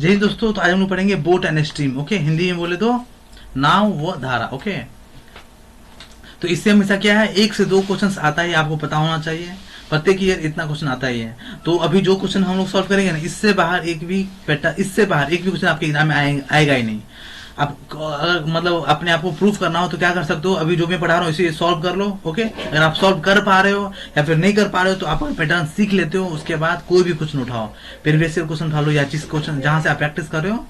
जय हिंद दोस्तों। तो आज हम लोग पढ़ेंगे boat and stream. Okay, Hindi में बोले तो नाव व धारा। ओके, तो इससे हमेशा क्या है, 1 से 2 क्वेश्चन आता है, आपको पता होना चाहिए। प्रत्येक ईयर इतना क्वेश्चन आता ही है। तो अभी जो क्वेश्चन हम लोग सॉल्व करेंगे ना, इससे बाहर एक भी क्वेश्चन आपके एग्जाम में आएगा ही नहीं। आप अगर मतलब अपने आप को प्रूफ करना हो तो क्या कर सकते हो, अभी जो मैं पढ़ा रहा हूँ इसे सॉल्व कर लो। ओके, अगर आप सॉल्व कर पा रहे हो या फिर नहीं कर पा रहे हो तो आप पैटर्न सीख लेते हो। उसके बाद कोई भी क्वेश्चन उठाओ, प्रीवियस ईयर क्वेश्चन उठा लो या जिस क्वेश्चन जहां से आप प्रैक्टिस कर रहे हो,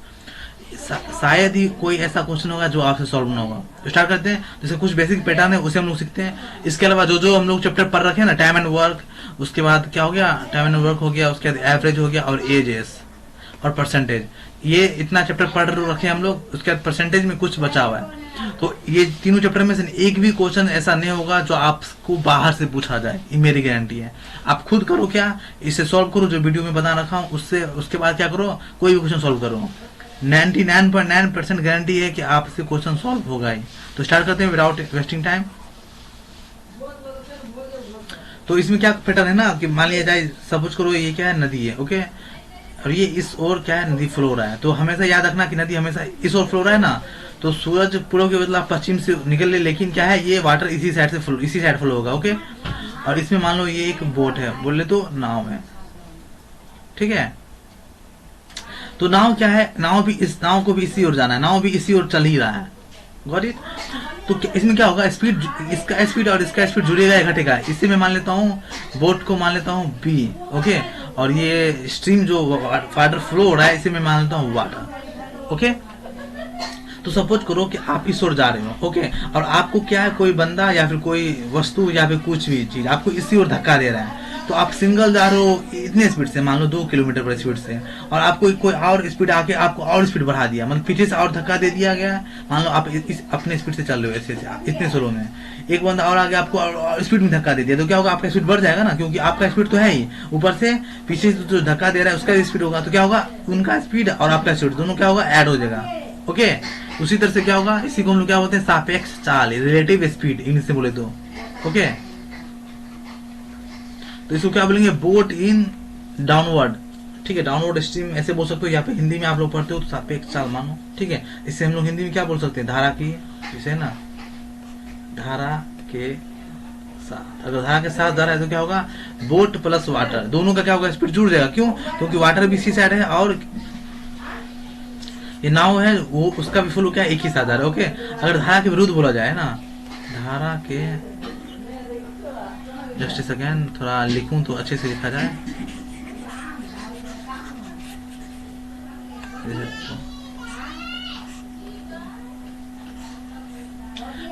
शायद ही कोई ऐसा क्वेश्चन होगा जो आपसे सॉल्व ना होगा। तो स्टार्ट करते हैं। जैसे कुछ बेसिक पैटर्न है उसे हम लोग सीखते हैं। इसके अलावा जो हम लोग चैप्टर पढ़ रखे हैं ना, टाइम एंड वर्क, उसके बाद क्या हो गया, टाइम एंड वर्क हो गया, उसके बाद एवरेज हो गया और एजेस और परसेंटेज, ये इतना चैप्टर पढ़ रखे हैं हम लोग। उसके बाद परसेंटेज में कुछ बचा हुआ है। तो ये तीनों चैप्टर में से एक भी क्वेश्चन ऐसा नहीं होगा जो आपको बाहर से पूछा जाए, ये मेरी गारंटी है। आप खुद करो, क्या इसे सॉल्व करो जो वीडियो में बता रखा हूँ उससे। उसके बाद क्या करो, कोई भी क्वेश्चन सॉल्व करो। 99.9% गारंटी है कि आपसे क्वेश्चन सॉल्व होगा ही। तो स्टार्ट करते हैं विदाउट वेस्टिंग टाइम। तो इसमें क्या पैटर्न है ना कि मान लिया जाए, सपोज करो ये क्या है, नदी है। ओके, और ये इस ओर क्या है, नदी फ्लो रहा है। तो हमेशा याद रखना कि नदी हमेशा इस ओर फ्लो रहा है ना, तो सूरज पूर्व के बदला पश्चिम से निकल ले, लेकिन क्या है, ये वाटर इसी साइड फ्लो होगा। ओके, और इसमें मान लो ये एक बोट है, बोले तो नाव है। ठीक है, तो नाव क्या है, नाव को भी इसी ओर जाना है, नाव भी इसी ओर चल ही रहा है। Got it. तो इसमें क्या होगा, स्पीड, इसका स्पीड और इसका स्पीड जुड़ेगा या घटेगा। इसी में मान लेता हूँ बोट को मान लेता हूँ बी। ओके, और ये स्ट्रीम जो वाटर फ्लो हो रहा है इसे मैं मान लेता हूँ वाटर। ओके, तो सपोज करो कि आप इस ओर जा रहे हो। ओके, और आपको क्या है, कोई बंदा या फिर कोई वस्तु या फिर कुछ भी चीज आपको इसी ओर धक्का दे रहा है। तो आप सिंगल जा रहे हो इतने स्पीड से, मान लो 2 किलोमीटर पर स्पीड से, और आपको कोई और स्पीड आके आपको और स्पीड बढ़ा दिया, मतलब पीछे से और धक्का दे दिया गया। मान लो आप अपने स्पीड से चल रहे हो ऐसे इतने स्लो में, एक बंदा और आगे आपको और स्पीड में धक्का दे दिया, तो क्या होगा, आपका स्पीड बढ़ जाएगा ना, क्योंकि आपका स्पीड तो है ही, ऊपर से पीछे से जो धक्का दे रहा है उसका स्पीड होगा। तो क्या होगा, उनका स्पीड और आपका स्पीड दोनों क्या होगा, ऐड हो जाएगा। ओके, उसी तरह से क्या होगा, इसी को हम लोग क्या बोलते हैं, सापेक्ष चाल, रिलेटिव स्पीड इंग्लिश से बोले तो। ओके, तो इसको क्या बोलेंगे, बोट इन डाउनवर्ड। ठीक है, डाउनवर्ड स्ट्रीम ऐसे बोल सकते हो, या फिर हिंदी में आप लोग पढ़ते हो तो सापेक्ष चाल मानो। ठीक है, इससे हम लोग हिंदी में क्या बोल सकते हैं, धारा की, जैसे ना धारा के साथ, अगर धारा के साथ जा रहा है तो क्या होगा, बोट प्लस वाटर, दोनों का क्या होगा, स्पीड जुड़ जाएगा। क्यों, क्योंकि वाटर भी इसी साइड है और ये नाव है वो, उसका भी फ्लो क्या है, एक ही साथ आ रहा है। ओके, अगर धारा के विरुद्ध बोला जाए ना, धारा के, जस्ट सेकेंड थोड़ा लिखूं तो अच्छे से लिखा जाए।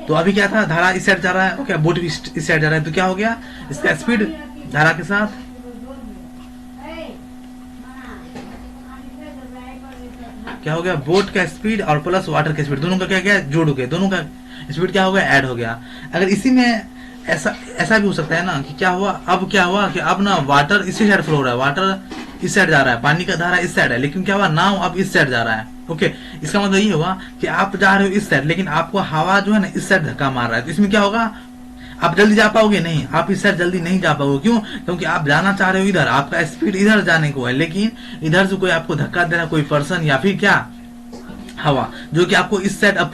तो अभी क्या था, धारा इस साइड जा रहा है। ओके, बोट भी इस साइड जा रहा है, तो क्या हो गया, इसका स्पीड धारा के साथ क्या हो गया, बोट का स्पीड और प्लस वाटर का स्पीड, दोनों का क्या गया, जोड़ हो गया, दोनों का स्पीड क्या हो गया, ऐड हो गया। अगर इसी में ऐसा भी हो सकता है ना कि क्या हुआ, अब क्या हुआ कि अब ना वाटर इसी साइड फ्लो हो रहा है, वाटर इस साइड जा रहा है, पानी का धारा इस साइड है, लेकिन क्या हुआ, नाव अब इस साइड जा रहा है। ओके, इसका मतलब ये हुआ कि आप जा रहे हो इस साइड, लेकिन आपको हवा जो है ना इस साइड धक्का मार रहा है। तो इसमें क्या होगा, आप जल्दी जा पाओगे नहीं, आप इस साइड जल्दी नहीं जा पाओगे। क्यों, क्योंकि आप जाना चाह रहे हो इधर, आपका स्पीड इधर जाने को है, लेकिन इधर से कोई आपको धक्का दे रहा है, कोई पर्सन या फिर क्या, हवा, जो कि आपको इस साइड आप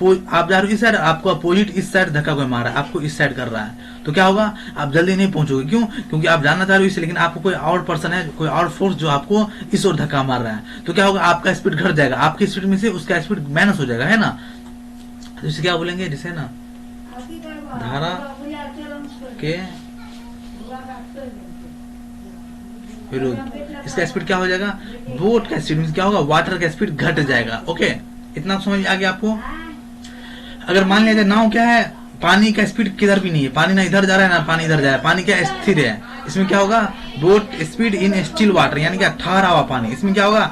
जा रहे हो इस साइड, आपको अपोजिट इस साइड धक्का कोई मार रहा है, आपको इस साइड कर रहा है। तो क्या होगा, आप जल्दी नहीं पहुंचोगे। क्यों, क्योंकि आप जाना चाह रहे हो इससे, लेकिन आपको कोई और पर्सन है, कोई और फोर्स जो आपको इस ओर धक्का मार रहा है। तो क्या होगा, आपका स्पीड घट जाएगा, आपकी स्पीड में से उसका स्पीड माइनस हो जाएगा, है ना। तो इसे क्या बोलेंगे, जिसे ना धारा के विरुद्ध इसका स्पीड क्या हो जाएगा, बोट का स्पीड क्या होगा, वाटर का स्पीड घट जाएगा। ओके, इतना समझ आ गया आपको। अगर मान लिया जाए नाव क्या है, पानी का स्पीड किधर भी नहीं है, पानी ना इधर जा रहा है ना पानी इधर जा रहा है, पानी क्या स्थिर है। इसमें क्या होगा, boat speed in still water, यानी क्या, ठहरा हुआ पानी। इसमें क्या होगा,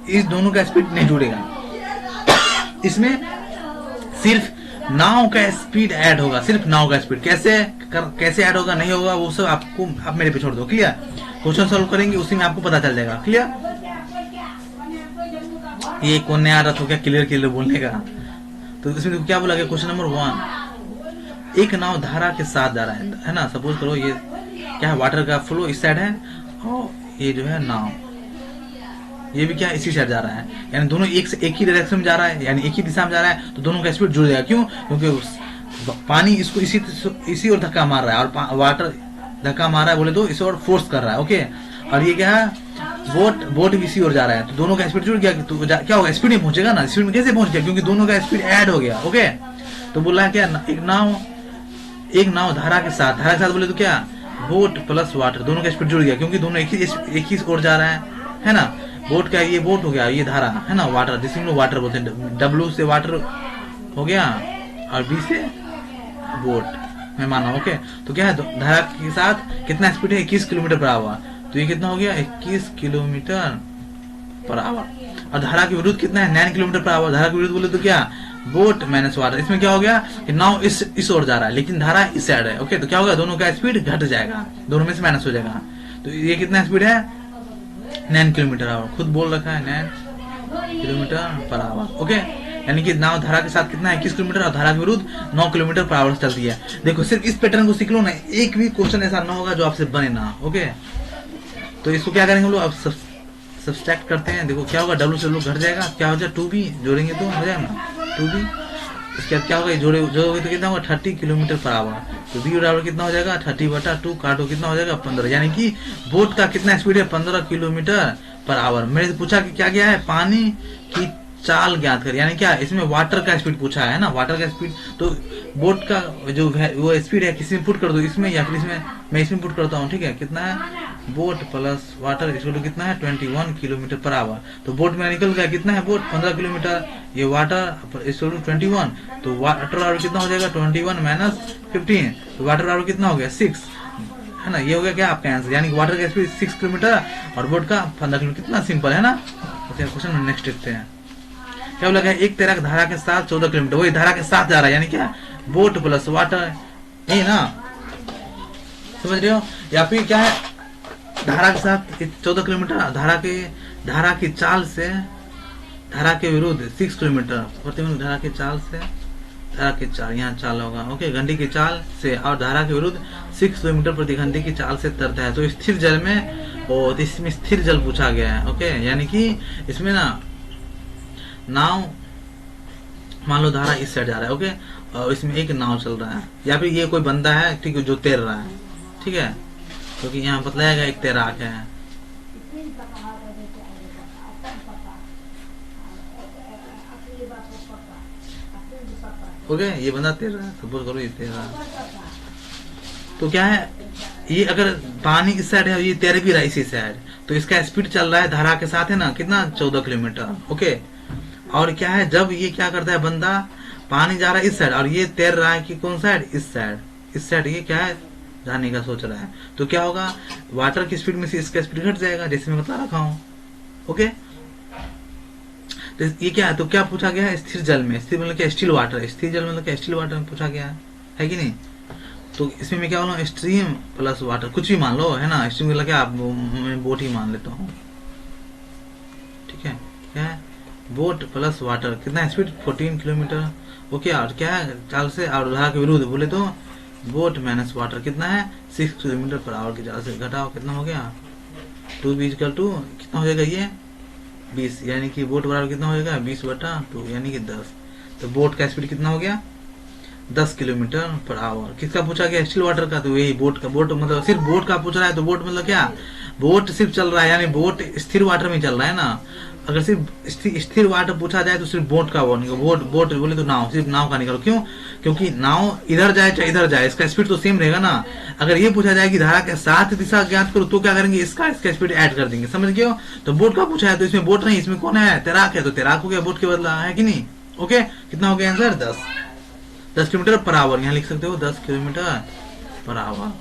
इस दोनों का स्पीड नहीं जुड़ेगा, इसमें सिर्फ नाव का स्पीड ऐड होगा, सिर्फ नाव का स्पीड। कैसे ऐड होगा नहीं होगा वो सब आपको, आप मेरे पे छोड़ दो। क्लियर, क्वेश्चन सॉल्व करेंगे उसी में आपको पता चल जाएगा। क्लियर, ये कौन नया आदत हो गया क्लियर बोलने का। तो इसमें क्या बोला गया, क्वेश्चन नंबर 1, एक नाव धारा के साथ जा रहा है ना। सपोज करो ये क्या है, वाटर का फ्लो इस साइड है और ये जो है नाव ये भी क्या इसी साइड जा रहा है, यानी दोनों एक ही डायरेक्शन में जा रहा है, यानी एक ही दिशा में जा रहा है, तो दोनों का स्पीड जुड़ जाएगा। क्यों? क्योंकि पानी इसको इसी ओर धक्का मार रहा है और वाटर धक्का मार रहा है बोले तो इस ओर फोर्स कर रहा है। ओके, और ये क्या है, बोट भी इसी ओर जा रहा है, तो दोनों का स्पीड जुड़ गया। तो क्या होगा, स्पीड में पहुंचेगा ना। स्पीड में कैसे पहुंच गया? क्योंकि दोनों का स्पीड ऐड हो गया। ओके, तो बोला है क्या, एक नाव धारा के साथ बोले तो क्या, बोट प्लस वाटर, दोनों का स्पीड जुड़ गया क्योंकि दोनों एक ही ओर जा रहा है ना। बोट का ये बोट हो गया, ये धारा है ना, वाटर, जिसे हम लोग वाटर बोलते हैं। W से वाटर हो गया और B से बोट मैं माना। ओके, तो क्या है, धारा के साथ कितना स्पीड है, 21 किलोमीटर पर आवर। तो ये कितना हो गया, 21 किलोमीटर पर आवर। और धारा के विरुद्ध कितना है, 9 किलोमीटर पर आवर। धारा के विरुद्ध बोले तो क्या, बोट माइनस वाटर। इसमें क्या हो गया कि नाव इस ओर जा रहा है लेकिन धारा इस साइड है। ओके, तो क्या होगा, दोनों का स्पीड घट जाएगा, दोनों में से माइनस हो जाएगा। तो ये कितना स्पीड है, 9 किलोमीटर आवर। खुद बोल रखा है 9 किलोमीटर पर आवर। ओके, यानी कि नाव धारा के साथ कितना है, 21 किलोमीटर, और धारा के विरुद्ध 9 किलोमीटर पर आवर चलती है। देखो, सिर्फ इस पैटर्न को सीख लो ना, एक भी क्वेश्चन ऐसा ना होगा जो आपसे बने ना। ओके, तो इसको क्या करेंगे हम लोग, अब सब्सट्रैक्ट करते हैं। देखो क्या होगा, W से लोग घट जाएगा, क्या हो जाए 2B जोड़ेंगे तो हो जाएगा ना 2B। इसके बाद क्या होगा, जोड़ोगे तो कितना होगा, 30 किलोमीटर पर आवर। तो B बराबर कितना हो जाएगा, 30/2 काटो कितना हो जाएगा, 15। यानी कि बोट का कितना स्पीड है, 15 किलोमीटर पर आवर। मेरे से पूछा कि क्या गया है, पानी की चाल ज्ञात कर, यानी क्या, इसमें वाटर का स्पीड पूछा है ना, वाटर का स्पीड। तो बोट का जो वो स्पीड है किसी में पुट कर दो, इसमें या फिर इसमें, मैं इसमें पुट करता हूँ। ठीक है, कितना है, बोट प्लस वाटर इसको कितना है, 21 किलोमीटर पर आवर। तो बोट में निकल गया कितना है, बोट 15 किलोमीटर, ये वाटर इसको 21। तो वाटर आवर कितना हो जाएगा, 21 माइनस 15। तो वाटर आवर कितना हो गया, 6 है ना। ये हो गया क्या आपका आंसर, यानी कि वाटर का स्पीड 6 किलोमीटर और बोट का 15 किलोमीटर। कितना सिंपल है ना। क्वेश्चन में नेक्स्ट देखते हैं। क्या बोला गया, एक तैराक धारा के साथ 14 किलोमीटर, वही धारा के साथ जा रहा है, यानी क्या, बोट प्लस वाटर, यही ना, समझ रहे हो। या फिर क्या है, धारा के साथ 14 किलोमीटर, धारा की चाल से, धारा के विरुद्ध 6 किलोमीटर प्रति मिनट, धारा की चाल से, धारा की चाल, यहाँ चाल होगा। ओके, घंटे की चाल से, और धारा के विरुद्ध 6 किलोमीटर प्रति घंटे की चाल से तरता है। तो स्थिर जल में, और इसमें स्थिर जल पूछा गया है। ओके, यानी कि इसमें ना, नाव मान लो धारा इस साइड जा रहा है। ओके, और इसमें एक नाव चल रहा है, या फिर ये कोई बंदा है, ठीक है, जो तैर रहा है। ठीक है, क्योंकि यहाँ बतलाया गया एक तैराक है। ओके, ये बंदा तैर रहा है, सपोज करो ये तैर रहा है। तो क्या है, ये अगर पानी इस साइड है, ये तैर भी रहा है इसी साइड, तो इसका स्पीड चल रहा है धारा के साथ है ना, कितना, 14 किलोमीटर। ओके, और क्या है, जब ये क्या करता है, बंदा पानी जा रहा है इस साइड और ये तैर रहा है कि कौन साइड, इस साइड ये क्या है, जाने का सोच रहा है। तो क्या होगा, वाटर की स्पीड में से इसका स्पीड घट जाएगा, जैसे मैं बता रखा हूँ। ओके, तो ये क्या है, तो क्या पूछा गया है, स्थिर जल में, स्थिर मतलब क्या, स्टिल वाटर, स्थिर जल मतलब क्या, स्टिल वाटर में पूछा गया है कि नहीं। तो इसमें मैं क्या बोलूँ, स्ट्रीम प्लस वाटर, कुछ भी मान लो है ना। स्ट्रीम मतलब क्या, मैं बोट ही मान लेता हूँ। ठीक है, क्या है, बोट प्लस वाटर, कितना स्पीड, 14 किलोमीटर। ओके, और क्या है, चाल से, और धारा के विरुद्ध बोले तो बोट माइनस वाटर कितना है, 6 किलोमीटर पर आवर की चाल से। घटाओ कितना हो गया, 2B = 2, कितना हो जाएगा ये 20, यानी कि बोट बराबर कितना हो जाएगा, 20/2 यानी कि 10। तो बोट का स्पीड कितना हो गया, 10 किलोमीटर पर आवर। किसका पूछा गया, स्टिल वाटर का, तो यही बोट का। बोट मतलब सिर्फ बोट का पूछ रहा है, तो बोट मतलब क्या, बोट सिर्फ चल रहा है, यानी बोट स्थिर वाटर में चल रहा है ना। अगर सिर्फ स्थिर वाटर पूछा जाए तो सिर्फ बोट का वो निकलो, बोट बोले तो नाव, सिर्फ नाव का निकलो। क्यों, क्योंकि नाव इधर जाए चाहे इधर जाए, इसका स्पीड तो सेम रहेगा ना। अगर ये पूछा जाए कि धारा के साथ दिशा ज्ञात करो, तो क्या करेंगे, इसका स्पीड ऐड कर देंगे, समझ गए हो। तो बोट का पूछा है, तो इसमें बोट नहीं, इसमें कौन है, तैराक है, तो तैराक हो गया बोट के बदला, है कि नहीं। ओके, कितना हो गया आंसर, 10 किलोमीटर पर आवर, यहाँ लिख सकते हो 10 kilometre per our.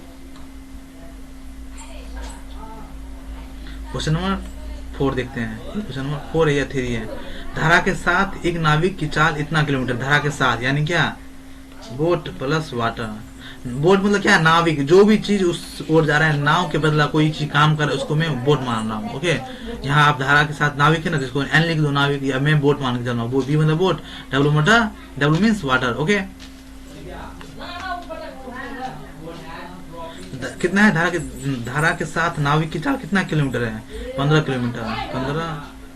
Question number 4 देखते हैं। क्वेश्चन नंबर 4 है या 3 है। धारा के साथ एक नाविक की चाल इतना किलोमीटर, धारा के साथ यानी क्या, बोट प्लस वाटर। बोट मतलब क्या, नाविक, जो भी चीज उस ओर जा रहा है, नाव के बदला कोई चीज काम कर, उसको मैं बोट मान रहा हूँ। ओके, यहाँ आप धारा के साथ नाविक है ना, जिसको एन लिख दो, नाविक, या मैं बोट मान के चल रहा हूँ। बी मतलब boat, W means water. Okay, कितना है, धारा के साथ नाविक की चाल कितना किलोमीटर है, 15 किलोमीटर। 15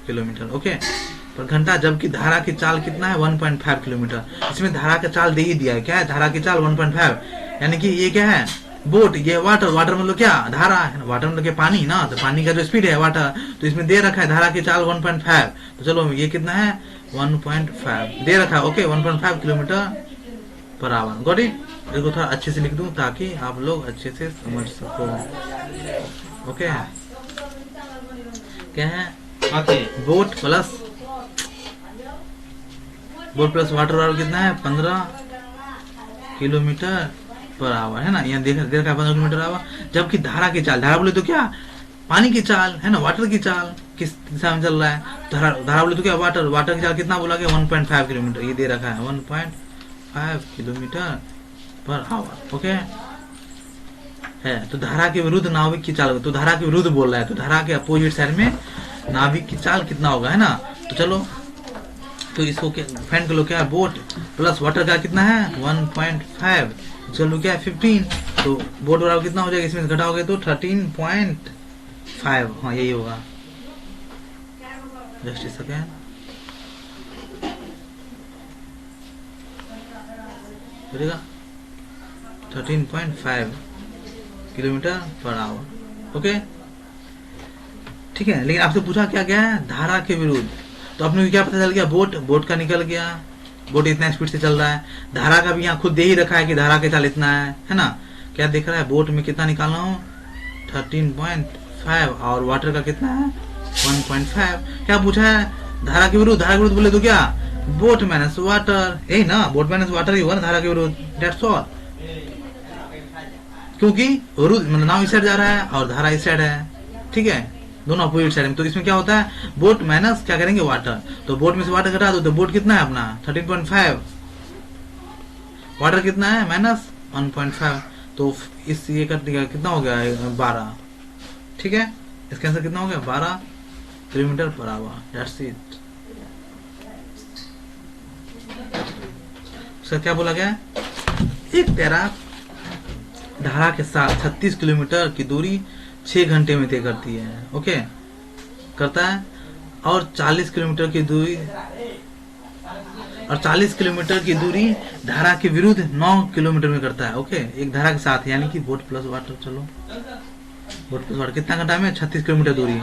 किलोमीटर, ओके, पर घंटा, जबकि धारा की चाल कितना है 1.5 किलोमीटर। इसमें धारा का चाल दे ही दिया है, क्या है धारा की चाल 1.5, यानी कि ये क्या है बोट, ये वाटर, वाटर मतलब क्या धारा है, वाटर मतलब क्या पानी ना, तो पानी का जो स्पीड है वाटर, तो इसमें दे रखा है धारा की चाल 1.5, तो चलो ये कितना है 1.5 दे रखा है, okay 1.5 kilometre per our, got it. इसको थोड़ा अच्छे से लिख दूं ताकि आप लोग अच्छे से समझ सको, ओके। क्या है बोट प्लस वाटर कितना है 15 किलोमीटर पर आवर, है ना, यहाँ देख रखा है 15 किलोमीटर आवर। जबकि धारा की चाल, धारा बोले तो क्या पानी की चाल है ना, वाटर की चाल किस दिशा में चल रहा है, धारा बोले तो क्या वाटर, वाटर की चाल कितना बोला गया 1.5 किलोमीटर, ये दे रखा है 1.5 किलोमीटर पर आवर, ओके है। तो धारा के विरुद्ध नाविक की चाल, तो धारा के विरुद्ध बोल रहा है, तो धारा के अपोजिट साइड में नाविक की चाल कितना होगा, है ना। तो चलो, तो इसको फाइंड कर लो, क्या बोट प्लस वाटर का कितना है 1.5, चलो क्या है 15, तो बोट बराबर कितना हो जाएगा, इसमें घटाओगे तो 13.5, हाँ यही होगा, जस्ट ए सेकेंड, चलेगा 13.5 किलोमीटर पर आवर, ओके ठीक है। लेकिन आपसे पूछा क्या क्या है धारा के विरुद्ध, तो अपने क्या पता चल गया, बोट का निकल गया, बोट इतना स्पीड से चल रहा है, धारा का भी यहाँ खुद दे ही रखा है कि धारा के चाल इतना है ना, क्या दिख रहा है बोट में कितना निकालना हो 13.5 और वाटर का कितना है 1.5, क्या पूछा है धारा के विरुद्ध, धारा के विरुद्ध बोले तो क्या बोट माइनस वाटर, यही ना, बोट माइनस वाटर ही होगा ना धारा के विरुद्ध, दैट्स ऑल, क्योंकि मतलब नाव इस साइड जा रहा है और धारा इस साइड है, ठीक है, दोनों अपोजिट साइड में, तो इसमें क्या होता है बोट माइनस क्या करेंगे वाटर, तो बोट में से वाटर घटा दो, तो बोट कितना है अपना 13.5, वाटर कितना है माइनस 1.5, तो इस ये कट दिया कितना हो गया 12, ठीक है, इसका आंसर कितना हो गया 12 kilometre per our, that's it. उसका क्या बोला गया, एक तैराक धारा के साथ 36 किलोमीटर की दूरी 6 घंटे में तय करती है, ओके करता है, और 40 किलोमीटर की दूरी धारा के विरुद्ध 9 किलोमीटर में करता है, ओके एक धारा के साथ, यानी कि बोट प्लस वाटर, चलो बोट प्लस वाटर कितना घंटा में 36 किलोमीटर दूरी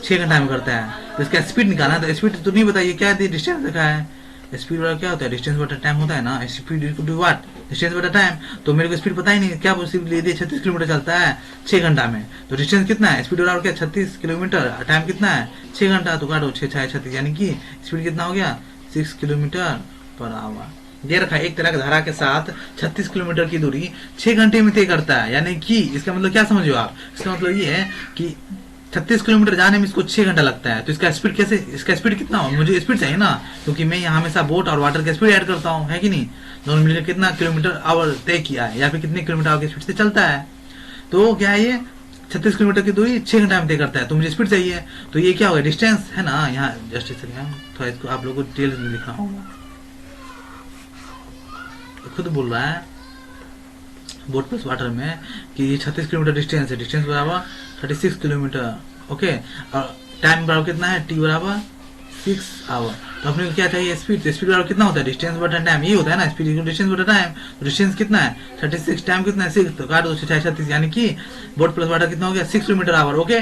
6 घंटा में करता है, तो इसका स्पीड निकालना है, तो स्पीड तो नहीं बताइए क्या है, डिस्टेंस देखा है, स्पीड वाला क्या होता है डिस्टेंस बटा टाइम होता है ना, speed equal to what distance बटा टाइम, तो मेरे को स्पीड पता ही नहीं, क्या ले दिए 36 किलोमीटर चलता है 6 घंटा में, तो डिस्टेंस कितना है स्पीड बराबर क्या 36 किलोमीटर, टाइम कितना है 6 घंटा, तो काटो 6 6 36, यानी कि स्पीड कितना हो गया 6 किलोमीटर पर आवर, दे रखा है एक तरह की धारा के साथ 36 किलोमीटर की दूरी 6 घंटे में तय करता है, यानी कि इसका मतलब क्या समझो आप, इसका मतलब ये है कि 36 किलोमीटर जाने में इसको 6 घंटा लगता है, तो इसका स्पीड कैसे, इसका स्पीड कितना हो, मुझे स्पीड चाहिए ना, क्योंकि मैं यहाँ हमेशा बोट और वाटर का स्पीड ऐड करता हूँ, है कि नहीं, दोनों मिलकर कितना किलोमीटर आवर तय किया है, या फिर कितने किलोमीटर आवर की स्पीड से चलता है, तो क्या है ये 36 किलोमीटर की दूरी 6 घंटा में तय करता है, तो मुझे स्पीड चाहिए, तो ये क्या होगा डिस्टेंस है ना, यहाँ जस्ट थोड़ा इसको आप लोगों को डिटेल्स में लिखना होगा, खुद बोल रहा है बोट प्लस वाटर में कि 36 किलोमीटर डिस्टेंस है, डिस्टेंस बराबर 36 किलोमीटर, ओके, और टाइम बराबर कितना है टी बराबर 6 आवर, तो अपने को क्या चाहिए स्पीड, तो स्पीड बराबर कितना होता है डिस्टेंस बटा टाइम, ये होता है ना स्पीड डिस्टेंस बटा टाइम, तो डिस्टेंस कितना है 36, टाइम कितना है 6, तो काट दो 36, यानी कि बोट प्लस वाटर कितना हो गया 6 किलोमीटर आवर, ओके,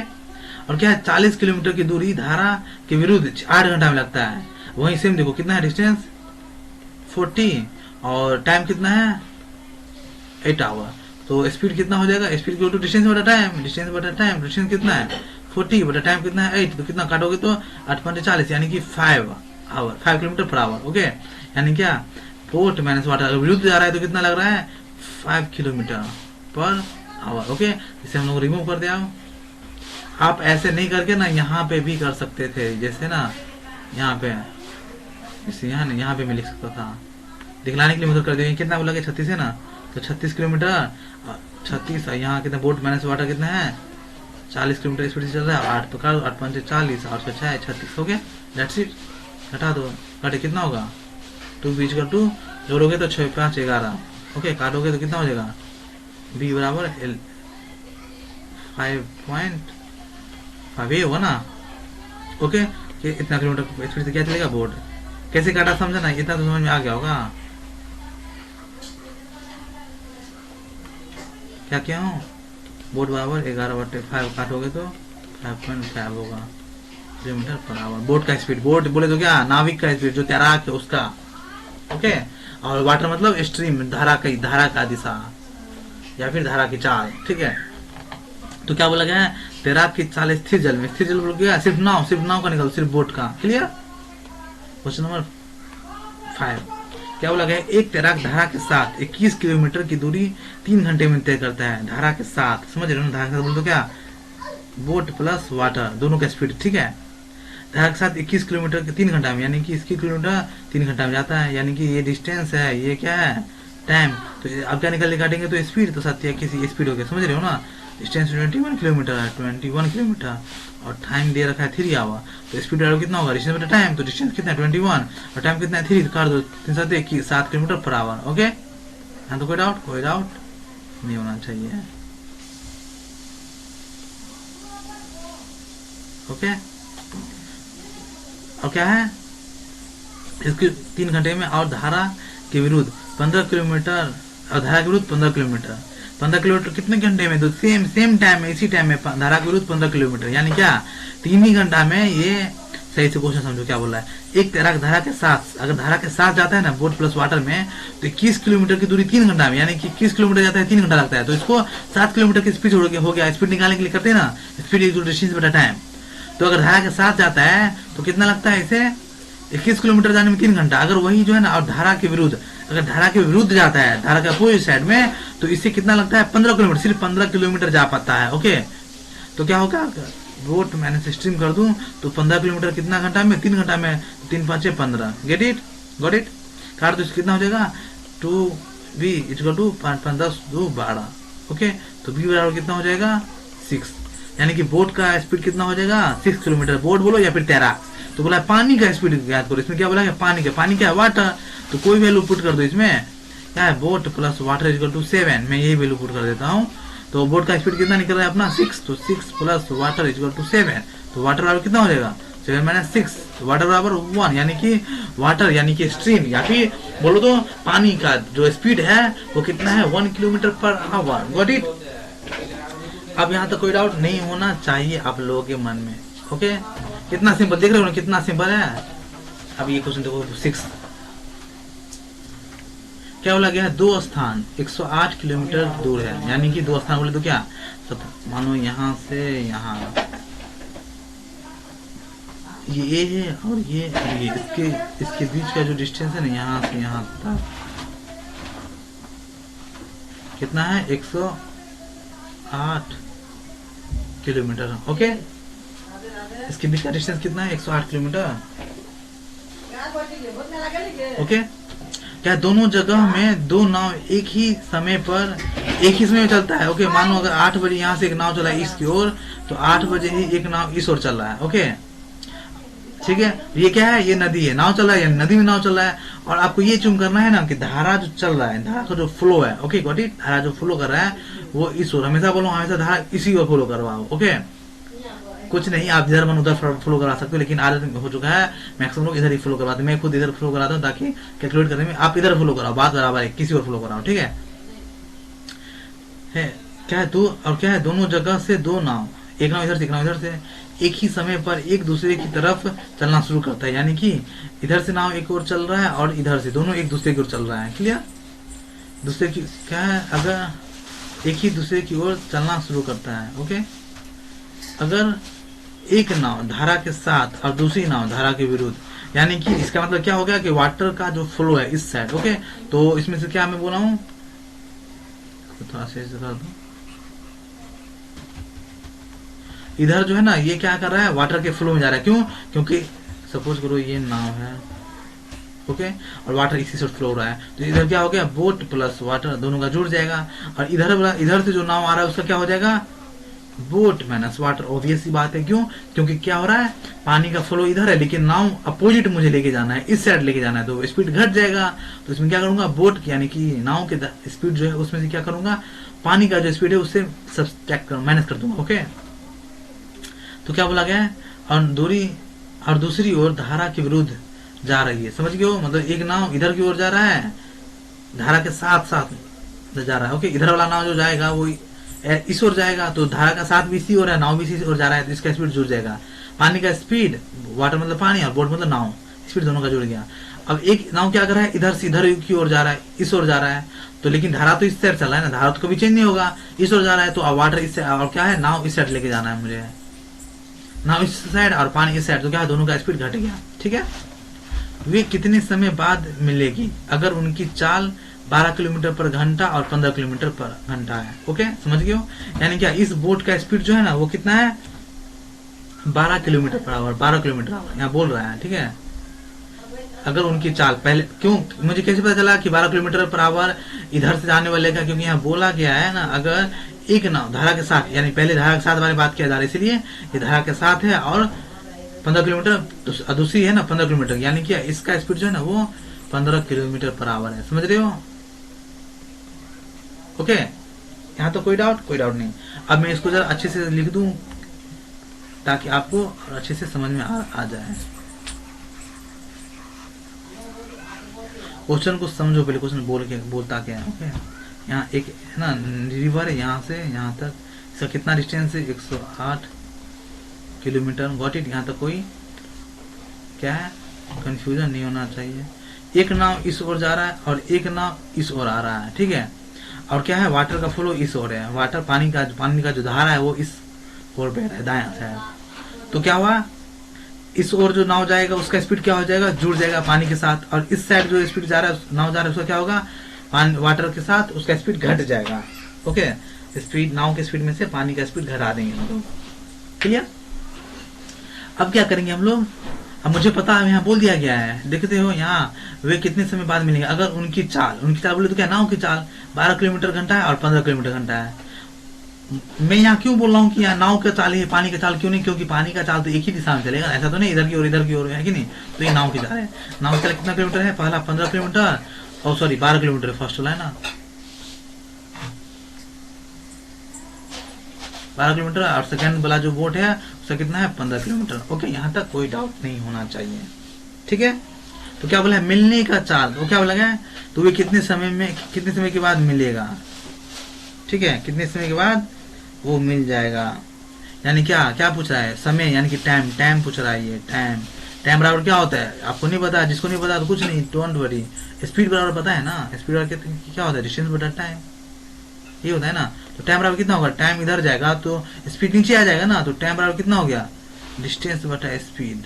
और क्या है 40 किलोमीटर की दूरी धारा के विरुद्ध 8 घंटा में लगता है, वहीं सेम देखो कितना है डिस्टेंस 40 और टाइम कितना है 8 आवर, तो स्पीड कितना हो जाएगा, स्पीड इक्वल टू डिस्टेंस बटा टाइम, डिस्टेंस बटा टाइम, डिस्टेंस कितना है 40 बटा टाइम कितना है 8, तो कितना काटोगे तो 8.40, यानी कि 5 hour 5 kilometre per hour, okay, यानी क्या बोट माइनस वाटर अगर विरुद्ध जा रहा है तो कितना लग रहा है 5 किलोमीटर पर आवर, ओके, इसे हम लोग रिमूव कर दिया। आप ऐसे नहीं करके ना यहाँ पे भी कर सकते थे, जैसे ना यहाँ पे इसे यहाँ पे मैं लिख सकता था, दिखलाने के लिए मदद कर दिया, कितना बोला 36 है ना, तो 36 किलोमीटर 36, यहाँ कितना बोट माइनस वाटर कितना है 40 किलोमीटर स्पीड से चल रहा है, 8 पकड़ 8.40 और 6 है 36, ओके दैट्स इट, हटा दो, काटे कितना होगा 2 बीच का 2 जोड़ोगे तो 6 5 11, ओके काटोगे तो कितना हो जाएगा बी बराबर 5.5 ये होगा ना, ओके, कि इतना किलोमीटर स्पीड से क्या चलेगा बोट, कैसे काटा समझा ना, इतना तो समझ में आ गया होगा। क्या क्या हूँ, बोट बराबर 11/5 काटोगे तो 5.5 होगा किलोमीटर पर आवर। बोट का स्पीड, बोट बोले तो क्या, नाविक का स्पीड, जो तैराक है उसका, ओके। और वाटर मतलब स्ट्रीम, धारा का दिशा या फिर धारा की चाल, ठीक है। तो क्या बोला गया है, तैराक की चाल स्थिर जल में, स्थिर जल बोल गया सिर्फ नाव का निकल, सिर्फ बोट का। क्लियर। क्वेश्चन नंबर 5 क्या बोला गया है, एक तैराक धारा के साथ 21 किलोमीटर की दूरी 3 घंटे में तय करता है। धारा के साथ, समझ रहे हो ना, धारा के साथ बोल तो क्या, बोट प्लस वाटर दोनों का स्पीड, ठीक है। धारा के साथ 21 किलोमीटर के 3 घंटा में, यानी कि 21 किलोमीटर 3 घंटा में जाता है, यानी कि ये डिस्टेंस है, ये क्या है, टाइम। तो अब क्या निकल काटेंगे तो स्पीड, तो 21 स्पीड हो गया, समझ रहे हो ना। डिस्टेंस 21 किलोमीटर है, 21 किलोमीटर, और टाइम दे रखा है 3 आवर। तो स्पीड कितना होगा, डिस्टेंस बटा टाइम, तो डिस्टेंस कितना है 21 और टाइम कितना है 3, तो काट दो 7 किलोमीटर पर आवर, ओके। हाँ, तो कोई डाउट नहीं होना चाहिए, ओके। और क्या है, इसके 3 घंटे में, और धारा के विरुद्ध 15 किलोमीटर, और धारा के विरुद्ध 15 किलोमीटर, 15 किलोमीटर कितने घंटे में, तो सेम टाइम में, इसी टाइम में धारा के विरुद्ध 15 किलोमीटर, यानी क्या 3 ही घंटा में। ये सही से क्वेश्चन समझो क्या बोल रहा है। एक तैराक धारा के साथ, अगर धारा के साथ जाता है ना बोट प्लस वाटर में, तो 21 किलोमीटर की दूरी 3 घंटा में, यानी कि 21 किलोमीटर जाता है 3 घंटा लगता है, तो इसको 7 किलोमीटर की स्पीड हो गया। स्पीड निकालने के लिए करते हैं ना, स्पीड इक्वल डिस्टेंस बटा टाइम। तो अगर धारा के साथ जाता है तो कितना लगता है इसे, 21 किलोमीटर जाने में 3 घंटा। अगर वही जो है ना, और धारा के विरुद्ध, अगर धारा के विरुद्ध जाता है, धारा के अपोजिट साइड में, तो इससे कितना लगता है 15 किलोमीटर, सिर्फ 15 किलोमीटर जा पाता है, ओके। तो क्या होगा, बोट मैंने स्ट्रीम कर दूं तो 15 किलोमीटर कितना घंटा में, 3 घंटा में, 3 5 15, गेट इट, गॉट इट। काट तो कितना हो जाएगा, 2v इक्वल टू 5 10 2 12, ओके। तो v बराबर कितना हो जाएगा 6, यानी कि बोट का स्पीड कितना हो जाएगा 6 किलोमीटर, बोट बोलो या फिर तैराक। तो बोला पानी का स्पीड याद करो, इसमें क्या बोला है, पानी क्या है, वाटर। तो कोई वैल्यू पुट कर दो इसमें, क्या है, boat plus water equal to 7, मैं यही वैल्यू पुट कर देता हूँ। तो बोट का स्पीड कितना निकल रहा है अपना 6, तो 6 प्लस वाटर इक्वल टू 7, तो वाटर बराबर कितना हो जाएगा 7 माइनस 6, तो वाटर बराबर 1, यानी कि वाटर यानी कि स्ट्रीम, या फिर बोलो तो पानी का जो स्पीड है वो कितना है 1 kilometre per our, got it. अब यहाँ तक कोई डाउट नहीं होना चाहिए आप लोगों के मन में, ओके। कितना सिंपल देख रहे हो ना, कितना सिंपल है। अब ये क्वेश्चन देखो 6 क्या बोला गया, 2 स्थान 108 किलोमीटर दूर है, यानी कि 2 स्थान बोले तो क्या, सब मानो यहाँ से यहाँ, ये A है और ये इसके बीच का जो डिस्टेंस है ना, यहाँ से यहाँ तक कितना है 108 किलोमीटर, ओके। इसके बीच का डिस्टेंस कितना है 108 किलोमीटर, ओके। क्या दोनों जगह में 2 नाव एक ही समय में चलता है, ओके। मान लो अगर 8 बजे यहाँ से एक नाव चला है इसकी ओर, तो 8 बजे ही एक नाव इस ओर चल रहा है, ओके, ठीक है। ये क्या है, ये नदी है, नाव चल रहा है, नदी में नाव चल रहा है। और आपको ये चुन करना है ना कि धारा जो चल रहा है, धारा का जो फ्लो है, ओके गॉट इट, धारा जो फ्लो कर रहा है वो इस ओर, हमेशा बोलो हमेशा धारा इसी ओर फ्लो करवाओ, ओके। कुछ नहीं, आप इधर मन उधर फ्लो करा सकते हो, लेकिन आदत हो चुका है मैक्सिमम लोग इधर ही फ्लो करवाते हैं। मैं खुद इधर फ्लो कराता हूँ ताकि कैलकुलेट करने में आप इधर फ्लो कराओ, बात बराबर है, किसी और फ्लो कराओ, ठीक है। क्या है, दो और क्या है, दोनों जगह से 2 नाव, एक नाव इधर से एक नाव इधर से, एक ही समय पर एक दूसरे की तरफ चलना शुरू करता है, यानी कि इधर से नाव एक ओर चल रहा है और इधर से दोनों एक दूसरे की ओर चल रहा है, क्लियर। दूसरे की क्या है, अगर एक ही दूसरे की ओर चलना शुरू करता है, ओके। अगर एक नाव धारा के साथ और दूसरी नाव धारा के विरुद्ध, यानी कि इसका मतलब क्या हो गया कि वाटर का जो फ्लो है इस साइड, ओके। तो इसमें से क्या मैं बोला हूं, थोड़ा सा कर दो, इधर जो है ना ये क्या कर रहा है, वाटर के फ्लो में जा रहा है, क्यों, क्योंकि सपोज करो ये नाव है, ओके, और वाटर इसी से फ्लो हो रहा है, तो इधर क्या हो गया, बोट प्लस वाटर दोनों का जुड़ जाएगा, और इधर से जो नाव आ रहा है उसका क्या हो जाएगा, बोट माइनस वाटर। ऑब्वियस सी बात है, क्यों, क्योंकि क्या हो रहा है, पानी का फ्लो इधर है लेकिन नाव अपोजिट मुझे लेके जाना है, इस साइड लेके जाना है, तो स्पीड घट जाएगा। तो इसमें क्या करूंगा, बोट यानी कि नाव के स्पीड जो है उसमें से क्या करूंगा, पानी का जो स्पीड है उससे सब्सट्रैक्ट माइनस कर दूंगा, ओके। तो क्या बोला गया है, और दूरी और दूसरी ओर धारा के विरुद्ध जा रही है। समझ गए हो? मतलब एक नाव इधर की ओर जा रहा है, धारा के साथ साथ जा रहा है। ओके, इधर वाला नाव जो जाएगा वो इस ओर जाएगा, तो धारा का साथ भी इसी ओर है, नाव भी इसी ओर जा रहा है, तो इसका स्पीड जुड़ जाएगा। पानी का स्पीड, वाटर मतलब पानी और बोट मतलब नाव, स्पीड दोनों का जुड़ गया। अब एक नाव क्या कर रहा है, इधर से इधर की ओर जा रहा है, इस ओर जा रहा है, तो लेकिन धारा तो इस साइड चल रहा है ना, धारा तो कभी चेंज नहीं होगा, इस ओर जा रहा है, तो अब वाटर इस और क्या है, नाव इस साइड लेके जाना है मुझे, नाव इस साइड और पानी इस साइड, तो क्या है, दोनों का स्पीड घट गया। ठीक है, वे कितने समय बाद मिलेगी अगर उनकी चाल 12 किलोमीटर पर घंटा और 15 किलोमीटर पर घंटा है। ओके, समझ गए हो? यानी क्या, इस बोट का स्पीड जो है ना वो कितना है, 12 kilometre per our, 12 kilometre our यहाँ बोल रहा है। ठीक है, अगर उनकी चाल पहले, क्यों मुझे कैसे पता चला कि 12 किलोमीटर पर आवर इधर से जाने वाले का, क्योंकि यहाँ बोला गया है ना, अगर एक नाव धारा के साथ, यानी पहले धारा के साथ वाली बात किया जा रहा है, इसलिए ये धारा के साथ है और 15 किलोमीटर, दूसरी है ना 15 किलोमीटर, यानी कि इसका स्पीड जो है ना वो 15 किलोमीटर पर आवर है। समझ रहे हो? ओके, यहाँ तो कोई डाउट नहीं। अब मैं इसको जरा अच्छे से लिख दूं ताकि आपको अच्छे से समझ में आ जाए। क्वेश्चन को समझो पहले, क्वेश्चन बोलता क्या है। ओके, यहाँ एक है ना रिवर है, यहाँ से यहाँ तक इसका कितना डिस्टेंस है, 108 किलोमीटर। Got it? यहाँ तक कोई क्या है, कंफ्यूजन नहीं होना चाहिए। एक नाव इस ओर जा रहा है और एक नाव इस ओर आ रहा है। ठीक है, और क्या है, वाटर का फ्लो इस ओर है, वाटर पानी का जो धारा है वो इस ओर बह रहा है, दायां साइड। तो क्या हुआ, इस ओर जो नाव जाएगा उसका स्पीड क्या हो जाएगा, जुड़ जाएगा पानी के साथ, और इस साइड जो स्पीड जा रहा है, नाव जा रहा है, उसका क्या होगा, वाटर के साथ उसका स्पीड घट जाएगा। ओके, स्पीड, नाव के स्पीड में से पानी का स्पीड घटा देंगे हम लोग। क्लियर? अब क्या करेंगे हम लोग, अब मुझे पता है यहाँ बोल दिया गया है, देखते हो यहाँ, वे कितने समय बाद मिलेंगे अगर उनकी चाल बोले तो क्या, नाव की चाल 12 किलोमीटर घंटा है और 15 किलोमीटर घंटा है। मैं यहाँ क्यों बोल रहा हूँ कि यहाँ नाव का चाल है, पानी का चाल क्यों नहीं, क्योंकि पानी का चाल तो एक ही दिशा में चलेगा, ऐसा तो नहीं इधर की ओर है कि नहीं। तो ये नाव की चाल है, नाव की चाल कितना किलोमीटर है, पहला 15 किलोमीटर और 12 किलोमीटर फर्स्ट वाला है ना, 12 किलोमीटर, और सेकंड वाला जो बोट है उसका कितना है, 15 किलोमीटर। ओके, यहाँ तक कोई डाउट नहीं होना चाहिए। ठीक है, तो क्या बोला है, मिलने का चाल, तो क्या बोला गया, तो वे कितने समय के बाद मिलेगा। ठीक है, कितने समय के बाद वो मिल जाएगा, यानी क्या पूछ रहा है, समय यानी कि टाइम पूछ रहा है। ये टाइम बराबर क्या होता है, आपको नहीं पता, जिसको नहीं पता तो कुछ नहीं, डोंट वरी। स्पीड बराबर पता है ना, स्पीड बराबर क्या होता है, डिस्टेंस बटा टाइम, ये होता है ना। तो टाइम बराबर कितना होगा, टाइम इधर जाएगा तो स्पीड नीचे आ जाएगा ना, तो टाइम बराबर कितना हो गया, डिस्टेंस बटा स्पीड।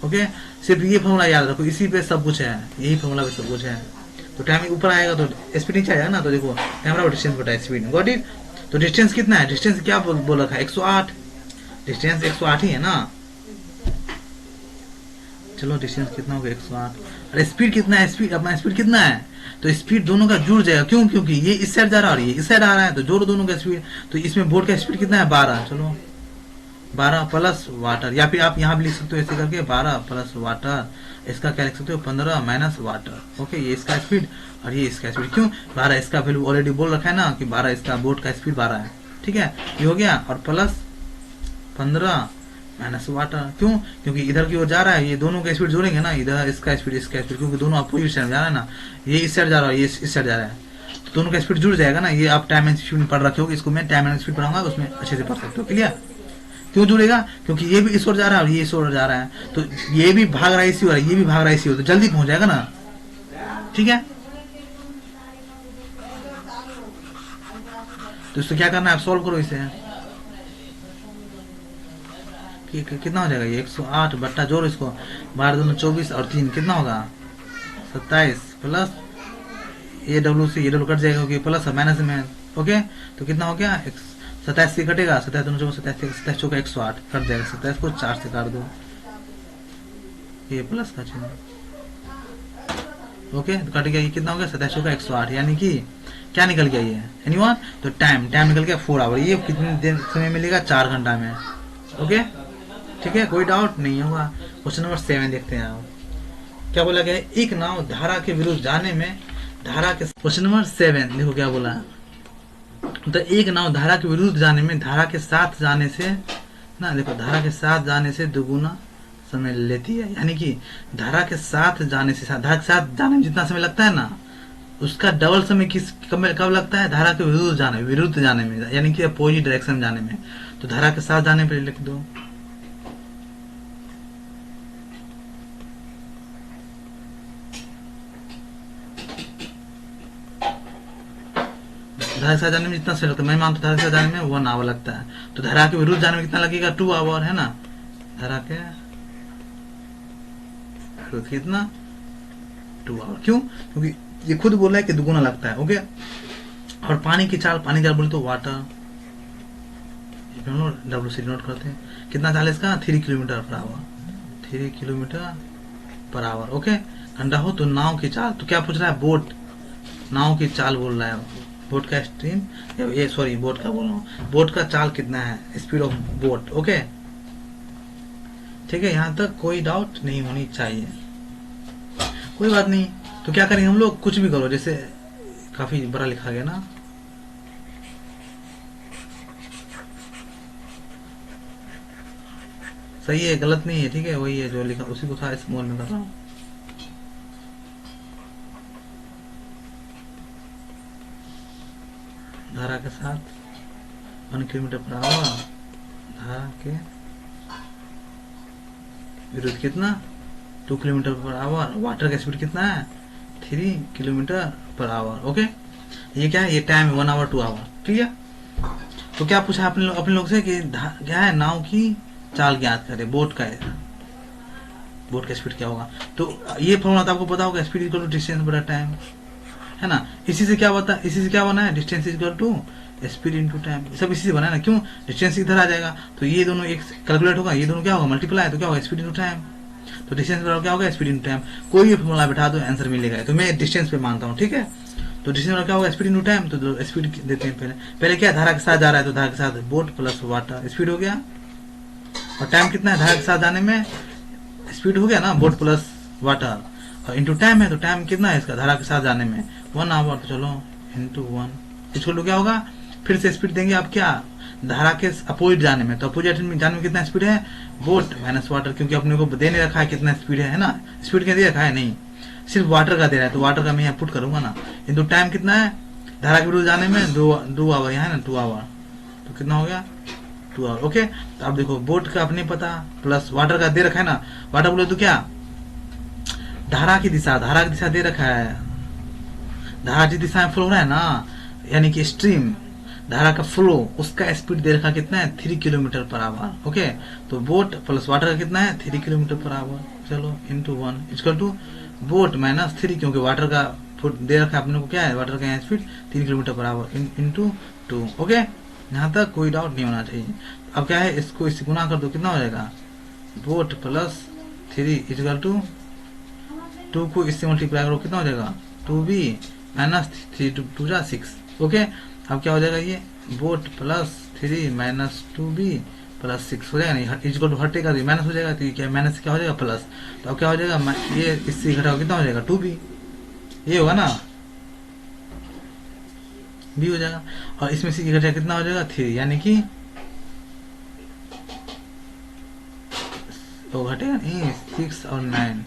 ओके, सिर्फ ये फॉर्मूला याद रखो, इसी पे सब कुछ है, यही फॉर्मूला पे सब कुछ है। तो टाइम ऊपर आएगा तो स्पीड नीचे आ जाएगा ना, तो देखो टाइम बराबर डिस्टेंस बटा स्पीड। Got it? तो डिस्टेंस कितना है, डिस्टेंस क्या बोल रखा है, 108, डिस्टेंस 108 ही है ना। चलो डिस्टेंस कितना होगा, 108, और स्पीड कितना है, स्पीड अपना स्पीड कितना है, तो स्पीड दोनों का जुड़ जाएगा। क्यों, क्योंकि ये इस साइड जा रहा है और ये इस साइड आ रहा है, तो जोड़ो दोनों का स्पीड। तो इसमें बोट का स्पीड कितना है, 12। चलो 12 प्लस वाटर, या फिर आप यहाँ भी लिख सकते हो ऐसे करके, 12 प्लस वाटर, इसका क्या लिख सकते हो, 15 माइनस वाटर। ओके, ये इसका स्पीड और ये इसका स्पीड। क्यों 12, इसका वैल्यू ऑलरेडी बोल रखा है ना कि 12, इसका बोट का स्पीड 12 है। ठीक है, ये हो गया, और प्लस 15 माइनस वाटर। क्यों, क्योंकि इधर की ओर जा रहा है, ये दोनों का स्पीड जोड़ेंगे ना, इधर इसका स्पीड क्योंकि दोनों अपोजिट साइड जा रहा है ना, ये इस साइड जा रहा है, ये इस साइड जा रहा है, तो दोनों का स्पीड जुड़ जाएगा ना। ये आप टाइम एंड स्पीड में पढ़ रखे हो, इसको मैं टाइम एंड स्पीड पढ़ाऊंगा, उसमें अच्छे से पढ़ सकते हो। क्लियर? क्यों जुड़ेगा, क्योंकि ये भी इस ओर जा रहा है और ये इस ओर जा रहा है, तो ये भी भाग रहा है इसी ओर, ये भी भाग रहा है इसी ओर, तो जल्दी पहुंच जाएगा ना। ठीक है, तो इसको क्या करना है, आप सॉल्व करो इसे। कितना हो जाएगा, ये 108 बट्टा जोड़ इसको, 12 दूनी 24 और 3 कितना होगा, 27 प्लस ये डब्ल्यू से ये डब्ल्यू कट जाएगा क्योंकि प्लस है माइनस में। ओके, तो कितना हो गया, 27 से कटेगा, 27 दूनी 27 चौका 108 कट जाएगा, 27 को 4 से काट दो, ये प्लस का चिन्ह। ओके, तो कट गया, ये कितना हो गया, 27 चौका 108, यानी कि क्या निकल गया ये, एनीवन, तो टाइम निकल गया 4 आवर। ये कितने देर समय मिलेगा, 4 घंटा में। ओके, ठीक है, कोई डाउट नहीं होगा। क्वेश्चन नंबर 7 देखते हैं आप, क्या बोला गया है, एक नाव धारा के विरुद्ध जाने में धारा के, क्वेश्चन नंबर 7 देखो क्या बोला, तो एक नाव धारा के विरुद्ध जाने में धारा के साथ जाने से ना। देखो धारा के साथ जाने से दुगुना समय लेती है, यानी कि धारा के साथ जाने से, धारा के साथ जाने में जितना समय लगता है ना, उसका डबल समय कब लगता है धारा के विरुद्ध जाने में, यानी कि अपोजिट डायरेक्शन जाने में। तो धारा के साथ जाने पर लिख दो। धारा के साथ जाने में जितना समय लगता है, मैं मानता धारा के साथ जाने में 1 आवर लगता है, तो धारा के विरुद्ध जाने में कितना लगेगा 2 आवर, है ना। धारा के विरुद्ध कितना 2 आवर, क्यों? क्योंकि ये खुद बोल रहा है कि दुगुना लगता है। ओके, और पानी की चाल बोले तो वाटर, WC नोट करते हैं, कितना चाल है इसका 3 kilometre per our, 3 kilometre per hour. Okay, ठंडा हो तो नाव की चाल, तो क्या पूछ रहा है बोट, नाव की चाल बोल रहा है, बोट का स्ट्रीम, ये सॉरी बोट का बोल रहा हूँ, बोट का चाल कितना है, स्पीड ऑफ बोट। ओके ठीक है, यहाँ तक कोई डाउट नहीं होनी चाहिए, कोई बात नहीं। तो क्या करेंगे हम लोग, कुछ भी करो, जैसे काफी बड़ा लिखा गया ना, सही है गलत नहीं है, ठीक है, वही है जो लिखा उसी को था, इस मोल में कर रहा हूँ। धारा के साथ 1 किलोमीटर पर आवर, धारा के विरुद्ध कितना 2 किलोमीटर पर आवर, वाटर का स्पीड कितना है 3 किलोमीटर पर आवर। ओके, ये क्या है, ये टाइम है 1 आवर 2 आवर, ठीक है। तो क्या पूछा अपने लोग से कि क्या है, नाव की चाल ज्ञात करे, बोट का स्पीड क्या होगा। तो ये फॉर्मूला तो आपको पता होगा, स्पीड इक्वल टू डिस्टेंस बटा टाइम, है ना। इसी से क्या बना है, distance equal to speed into time, सब इसी से बना है ना। क्यों, डिस्टेंस इधर आ जाएगा तो ये दोनों एक कैलकुलेट होगा, ये दोनों क्या होगा मल्टीप्लाई, तो क्या होगा स्पीड इनटू टाइम, तो डिस्टेंस बराबर क्या होगा स्पीड इनटू टाइम। कोई भी फॉर्मूला बैठा दो आंसर मिलेगा, तो मैं डिस्टेंस पे मानता हूँ, ठीक है। तो डिस्टेंस बराबर क्या होगा स्पीड इनटू टाइम, तो स्पीड देते हैं पहले क्या धारा के साथ जा रहा है, तो धारा के साथ बोट प्लस वाटर स्पीड हो गया, और टाइम कितना है धारा के साथ जाने में, स्पीड हो गया ना बोट प्लस वाटर, और इंटू टाइम है, तो टाइम कितना है इसका धारा के साथ जाने में 1 आवर, तो चलो इंटू 1, इसको क्या होगा, फिर से स्पीड देंगे आप क्या धारा के अपोजिट जाने में, तो अपोजिट जाने में कितना स्पीड है बोट माइनस वाटर, क्योंकि अपने को देने रखा है कितना स्पीड है ना, स्पीड क्या दे रखा है नहीं, सिर्फ वाटर का दे रहा है, तो वाटर का मैं यहाँ पुट करूंगा ना, इंटू टाइम कितना है धारा के विरुद्ध जाने में 2 आवर, यहाँ है ना 2 आवर, तो कितना हो गया 2 आवर। ओके, तो आप देखो बोट का अपने पता प्लस वाटर का दे रखा है ना, वाटर बोले तो क्या धारा की दिशा दे रखा है, धारा जिस दिशा में फ्लो हो रहा है ना, यानी कि स्ट्रीम धारा का फ्लो, उसका स्पीड दे रखा कितना है 3 किलोमीटर पर आवर। ओके, तो बोट प्लस वाटर का कितना है 3 किलोमीटर पर आवर, चलो into 1 equal to boat minus 3, क्योंकि वाटर का दे रखा है अपने को क्या है, वाटर का speed 3 kilometre per our into 2। Okay, यहाँ तक कोई डाउट नहीं होना चाहिए। अब क्या है, इसको इससे गुना कर दो, कितना हो जाएगा बोट प्लस 3 इक्वल टू 2 को इससे मल्टीप्लाई करो, कितना हो जाएगा 2b माइनस 3 2 जा 6। ओके, अब क्या हो जाएगा, ये boat plus 3 minus 2b plus 6 हो जाएगा, नहीं इक्वल टू हटेगा तो माइनस हो जाएगा, तो क्या माइनस क्या हो जाएगा प्लस, तो अब क्या हो जाएगा, ये इससे घटाओ कितना हो जाएगा 2b, ये होगा ना b हो जाएगा, और इसमें से घटा कितना हो जाएगा 3, यानी कि तो घटेगा नहीं 6 और 9,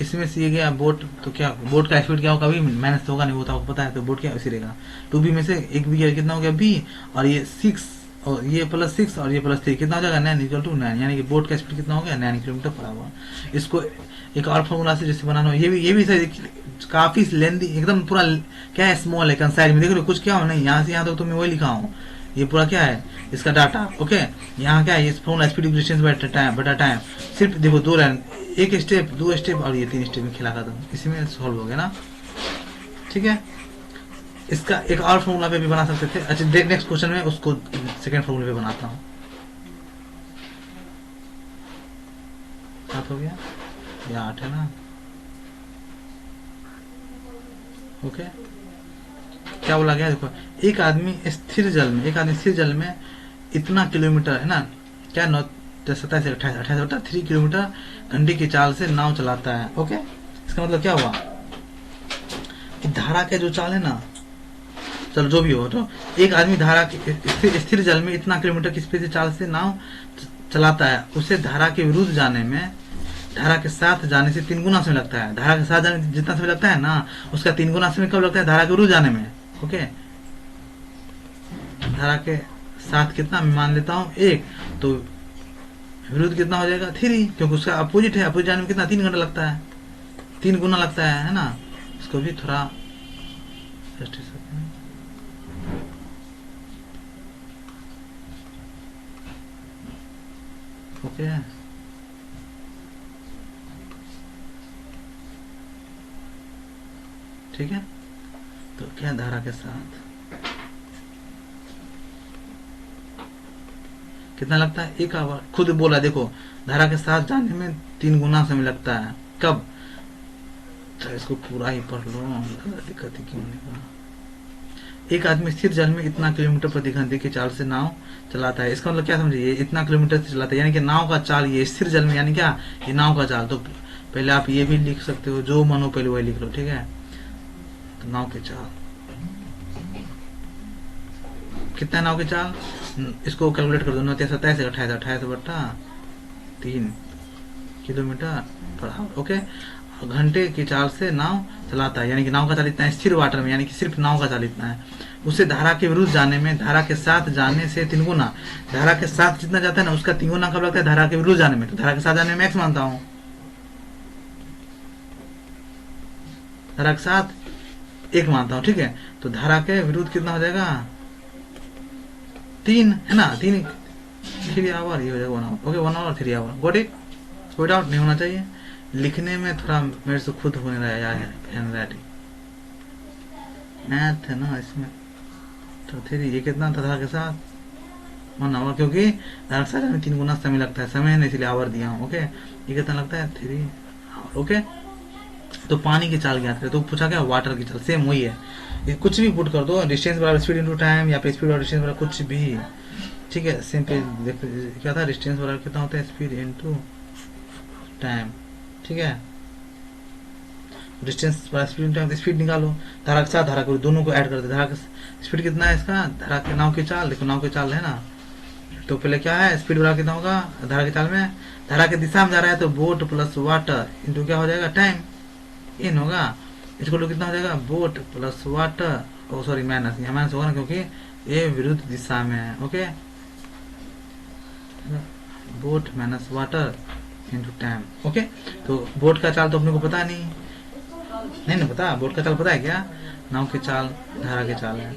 इसमें से ये गया बोट, तो क्या बोट का स्पीड क्या होगा, कभी माइनस तो होगा नहीं, वो तो आपको पता है, तो बोट क्या उसी रहेगा 2b में से एक भी गया, कितना हो गया b, और ये 6 और ये प्लस 6 और ये प्लस 3 कितना हो जाएगा 9 इक्वल टू 9, यानी कि बोट का स्पीड कितना हो गया 9 किलोमीटर पर आवर। इसको एक और फॉर्मूला से जैसे बनाना हो, ये भी सही, काफी लेंदी एकदम पूरा क्या है स्मॉल है कंसाइज में, देख लो कुछ क्या हो नहीं, यहाँ से यहाँ तक तो मैं वही लिखा हूँ, ये पूरा क्या है इसका डाटा। ओके, यहाँ क्या है इस फॉर्मूला स्पीड डिस्टेंस बटा टाइम, सिर्फ देखो 2 लाइन, एक स्टेप 2 स्टेप और ये 3 स्टेप में खिला कर दो, इसी में सॉल्व हो गया ना, ठीक है। इसका एक और फॉर्मूला पे भी बना सकते थे। अच्छा नेक्स्ट क्वेश्चन में उसको सेकंड फॉर्मूले पे बनाता हूँ, 7 हो गया या 8 है ना। ओके, क्या बोला गया, देखो एक आदमी स्थिर जल में इतना किलोमीटर है ना, क्या 27 28 बटा 3 किलोमीटर घंटे की चाल से नाव चलाता है। ओके, इसका मतलब क्या हुआ कि धारा के जो चाल है ना, चलो जो भी हो, तो एक आदमी धारा के स्थिर जल में इतना किलोमीटर की स्पीड से चाल से नाव चलाता है, उसे धारा के विरुद्ध जाने में धारा के साथ जाने से 3 गुना समय लगता है। धारा के साथ जाने जितना समय लगता है ना, उसका 3 गुना समय कब लगता है? धारा के विरुद्ध जाने में। ओके, धारा के साथ कितना मैं मान लेता हूं 1, तो विरुद्ध कितना हो जाएगा 3, क्योंकि उसका अपोजिट है। अपोजिट जाने में कितना 3 घंटा लगता है, 3 गुना लगता है ना। इसको भी थोड़ा ओके ठीक है। तो क्या धारा के साथ कितना लगता है? 1 आवर। खुद बोला, देखो धारा के साथ जाने में 3 गुना समय लगता है। कब? तो इसको पूरा ही पढ़ लो, दिक्कत ही क्यों नहीं। एक आदमी स्थिर जल में इतना किलोमीटर प्रति घंटे की चाल से नाव चलाता है। इसका मतलब क्या समझिए? इतना किलोमीटर से चलाता है यानी कि नाव का चाल, ये स्थिर जल में यानी क्या? ये नाव का चाल। तो पहले आप ये भी लिख सकते हो, जो मनो पहले वही लिख लो, ठीक है। तो नाव की चाल कितना है? नाव की चाल इसको कैलकुलेट कर दो, 9 27 28 बट्टा 3 किलोमीटर पर आवर। ओके, घंटे की चाल से नाव चलाता है यानी कि नाव का चाल इतना है स्थिर वाटर में, यानी कि सिर्फ नाव का चाल इतना है। उसे धारा के विरुद्ध जाने में धारा के साथ जाने से 3 गुना, धारा के साथ जितना जाता है ना उसका 3 गुना कब लगता है? धारा के विरुद्ध जाने में। तो धारा के साथ जाने में x मानता हूं, धारा के साथ 1 मानता हूं, ठीक है। तो धारा के विरुद्ध कितना हो जाएगा? 3 है ना, 3 आवर, ये हो जाएगा 1 hour. Okay, 1 hour 3 hour. Got it? कोई डाउट नहीं होना चाहिए। लिखने में थोड़ा मेरे से खुद होने रहा है यार, हैंडराइटिंग मैथ है ना इसमें। तो 3 ये कितना था? धारा के साथ 1 आवर, क्योंकि धारा के साथ में 3 गुना समय लगता है, समय है ना इसलिए आवर दिया हूँ। ओके, ये कितना लगता है? 3 आवर। ओके, तो पानी की चाल ज्ञात करें। तो पूछा क्या? वाटर की चाल। सेम वही है, ये कुछ भी पुट कर दो, डिस्टेंस बराबर स्पीड इनटू टाइम या फिर स्पीड और डिस्टेंस बराबर कुछ भी, ठीक है। सेम पे क्या था? डिस्टेंस बराबर कितना होता है? स्पीड इनटू टाइम, ठीक है। डिस्टेंस बराबर स्पीड इनटू टाइम, स्पीड निकालो। धारा के साथ धारा को दोनों को ऐड कर दे। धारा का स्पीड कितना है इसका? धारा के नाव की चाल, देखो नाव की चाल है ना, तो पहले क्या है? स्पीड बराबर कितना होगा धारा की चाल में? धारा की दिशा में जा रहा है तो बोट प्लस वाटर इंटू क्या हो जाएगा? टाइम इन होगा। इसको तो कितना हो जाएगा? बोट प्लस वाटर, ओ सॉरी माइनस, यहाँ माइनस होगा ना क्योंकि ये विरुद्ध दिशा में है। Okay, boat minus water into time. Okay, तो बोट का चाल तो अपने को पता नहीं ना पता। बोट का चाल पता है क्या? नाव की चाल धारा की चाल है।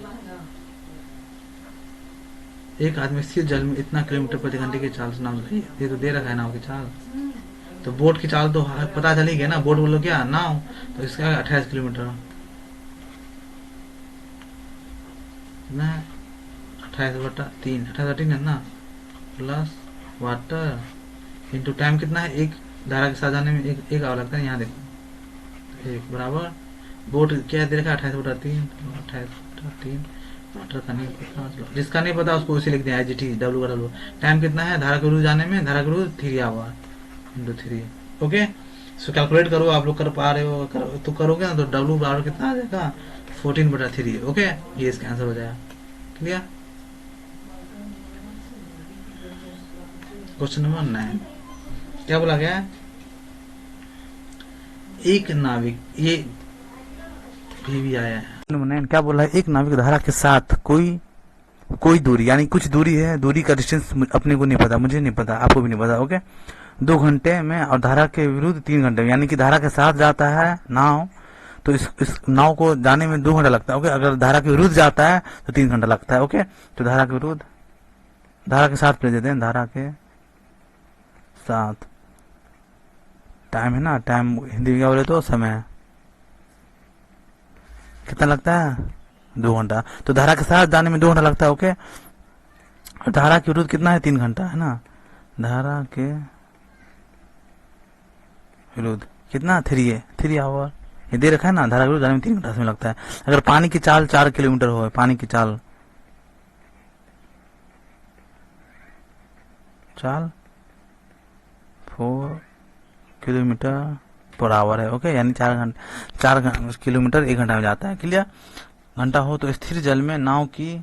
एक आदमी स्थिर जल में इतना किलोमीटर प्रति घंटे की चाल से नाव चलाई, ये तो दे रखा है नाव की चाल। तो बोट की चाल तो पता चल ही गया ना, बोट बोलो क्या? नाव। तो इसका 28 किलोमीटर, 28/3, 28/3 है ना, प्लस वाटर इंटू टाइम कितना है? 1, धारा के साथ जाने में 1 आवर लगता है। यहाँ देखो 1 बराबर बोट क्या दे रखा है? 28/3, 28/3। वाटर का नहीं पता, जिसका नहीं पता उसको उसे लिख दिया IGT W का W। टाइम कितना है धारा के विरुद्ध जाने में? धारा के विरुद्ध 3 our into 3। Okay, so calculate करो, आप लोग कर पा रहे हो तो करोगे ना, तो W बराबर कितना आ जाएगा? 14/3। ओके, ये इसका आंसर हो जाएगा। क्लियर? क्वेश्चन नंबर 9 क्या बोला गया? एक नाविक, ये भी आया है नंबर 9, क्या बोला है? एक नाविक धारा के साथ कोई दूरी, यानी कुछ दूरी है, दूरी का डिस्टेंस अपने को नहीं पता, मुझे नहीं पता, आपको भी नहीं पता। ओके, 2 घंटे में और धारा के विरुद्ध 3 घंटे में, यानी कि धारा के साथ जाता है नाव, तो इस नाव को जाने में 2 घंटा लगता है। ओके, अगर धारा के विरुद्ध जाता है तो 3 घंटा लगता है। ओके, तो धारा के विरुद्ध, धारा के साथ प्ले देते हैं, धारा के साथ टाइम है ना, टाइम हिंदी में क्या बोले तो समय है, कितना लगता है? 2 घंटा। तो धारा के साथ जाने में 2 घंटा लगता है। ओके, और धारा के विरुद्ध कितना है? 3 घंटा है ना। धारा के विरुद्ध कितना? 3 आवर, ये दे रखा है ना। धारा के विरुद्ध जाने में 3 घंटा समय लगता है। अगर पानी की चाल 4 किलोमीटर हो, पानी की चाल 4 किलोमीटर पर आवर है। ओके, यानी 4 किलोमीटर 1 घंटा में जाता है। क्लियर? घंटा हो तो स्थिर जल में नाव की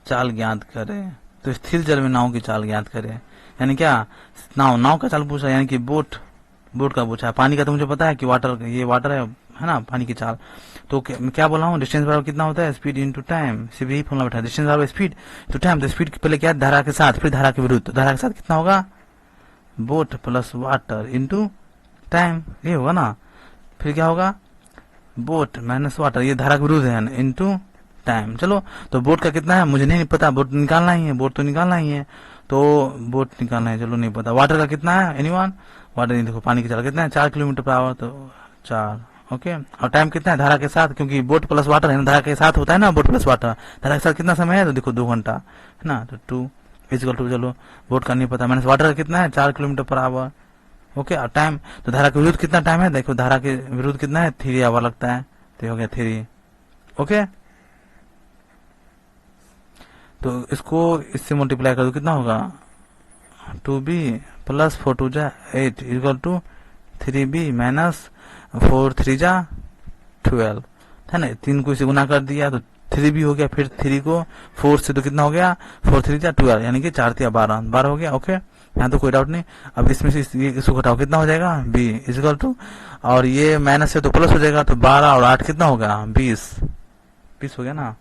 चाल ज्ञात करे। तो स्थिर जल में नाव की चाल ज्ञात करे यानी क्या, नाव का चाल पूछा, यानी कि बोट का पूछा। पानी का तो मुझे पता है कि वाटर, ये वाटर है ना, पानी की चाल। तो क्या बोला हूँ, डिस्टेंस बराबर कितना होता है, स्पीड इंटू टाइम। सिर्फ यही फॉर्मूला बैठा है, डिस्टेंस बराबर स्पीड टू टाइम। तो स्पीड पहले क्या है, धारा के साथ, फिर धारा के विरुद्ध। तो धारा के साथ कितना होगा, boat plus water into time, ये होगा ना। फिर क्या होगा, बोट माइनस वाटर, ये धारा के विरुद्ध है, इंटू टाइम। चलो, तो बोट का कितना है मुझे नहीं पता, बोट निकालना ही है, बोट तो निकालना ही है, तो बोट निकालना है, चलो नहीं पता। वाटर का कितना है एनीवन, वाटर नहीं, देखो पानी की चाल कितना है 4 किलोमीटर पर आवर, तो 4, ओके। और टाइम कितना है, धारा के साथ, क्योंकि बोट प्लस वाटर है ना, धारा के साथ होता है ना, बोट प्लस वाटर, धारा के साथ कितना समय है, तो देखो 2 घंटा है ना, तो 2 इक्वल टू, चलो बोट का नहीं पता, माइनस वाटर का कितना है 4 किलोमीटर पर आवर, ओके। और टाइम, तो धारा के विरुद्ध कितना टाइम है, देखो धारा के विरुद्ध कितना है 3 आवर लगता है, तो हो गया 3, ओके। तो इसको इससे मल्टीप्लाई कर दो, कितना होगा 2b प्लस 4 2 जा 8 इक्वल टू 3b माइनस 4 3 जा 12, है ना। 3 को इसे गुना कर दिया तो 3b हो गया, फिर 3 को 4 से तो कितना हो गया 4 3 जा 12, यानी कि 4 3 12 हो गया, ओके। यहाँ तो कोई डाउट नहीं। अब इसमें से इसको घटाओ, कितना हो जाएगा b इक्वल टू, और ये माइनस है तो प्लस हो जाएगा, तो 12 और 8 कितना होगा 20 हो गया ना,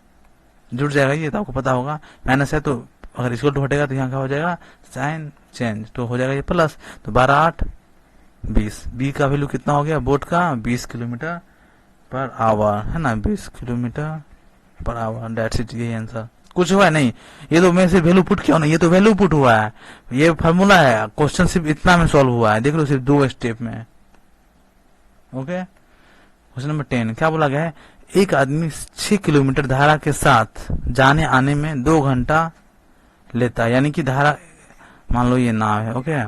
जुड़ जाएगा ये, तो आपको पता होगा। माइनस है तो अगर इसको टू हटेगा तो यहाँ का हो जाएगा साइन चेंज, तो हो जाएगा ये प्लस, तो 12 8 20। बी का वैल्यू कितना हो गया बोट का 20 किलोमीटर पर आवर, है ना, 20 kilometre per our, that's it, यही आंसर। कुछ हुआ है नहीं, ये तो मैं सिर्फ वैल्यू पुट किया ना, ये तो वैल्यू पुट हुआ है, ये फार्मूला है, क्वेश्चन सिर्फ इतना में सॉल्व हुआ है, देख लो सिर्फ 2 स्टेप में, ओके। क्वेश्चन नंबर 10 क्या बोला गया है, एक आदमी 6 किलोमीटर धारा के साथ जाने आने में 2 घंटा लेता है, यानी कि धारा, मान लो ये नाव है, ओके,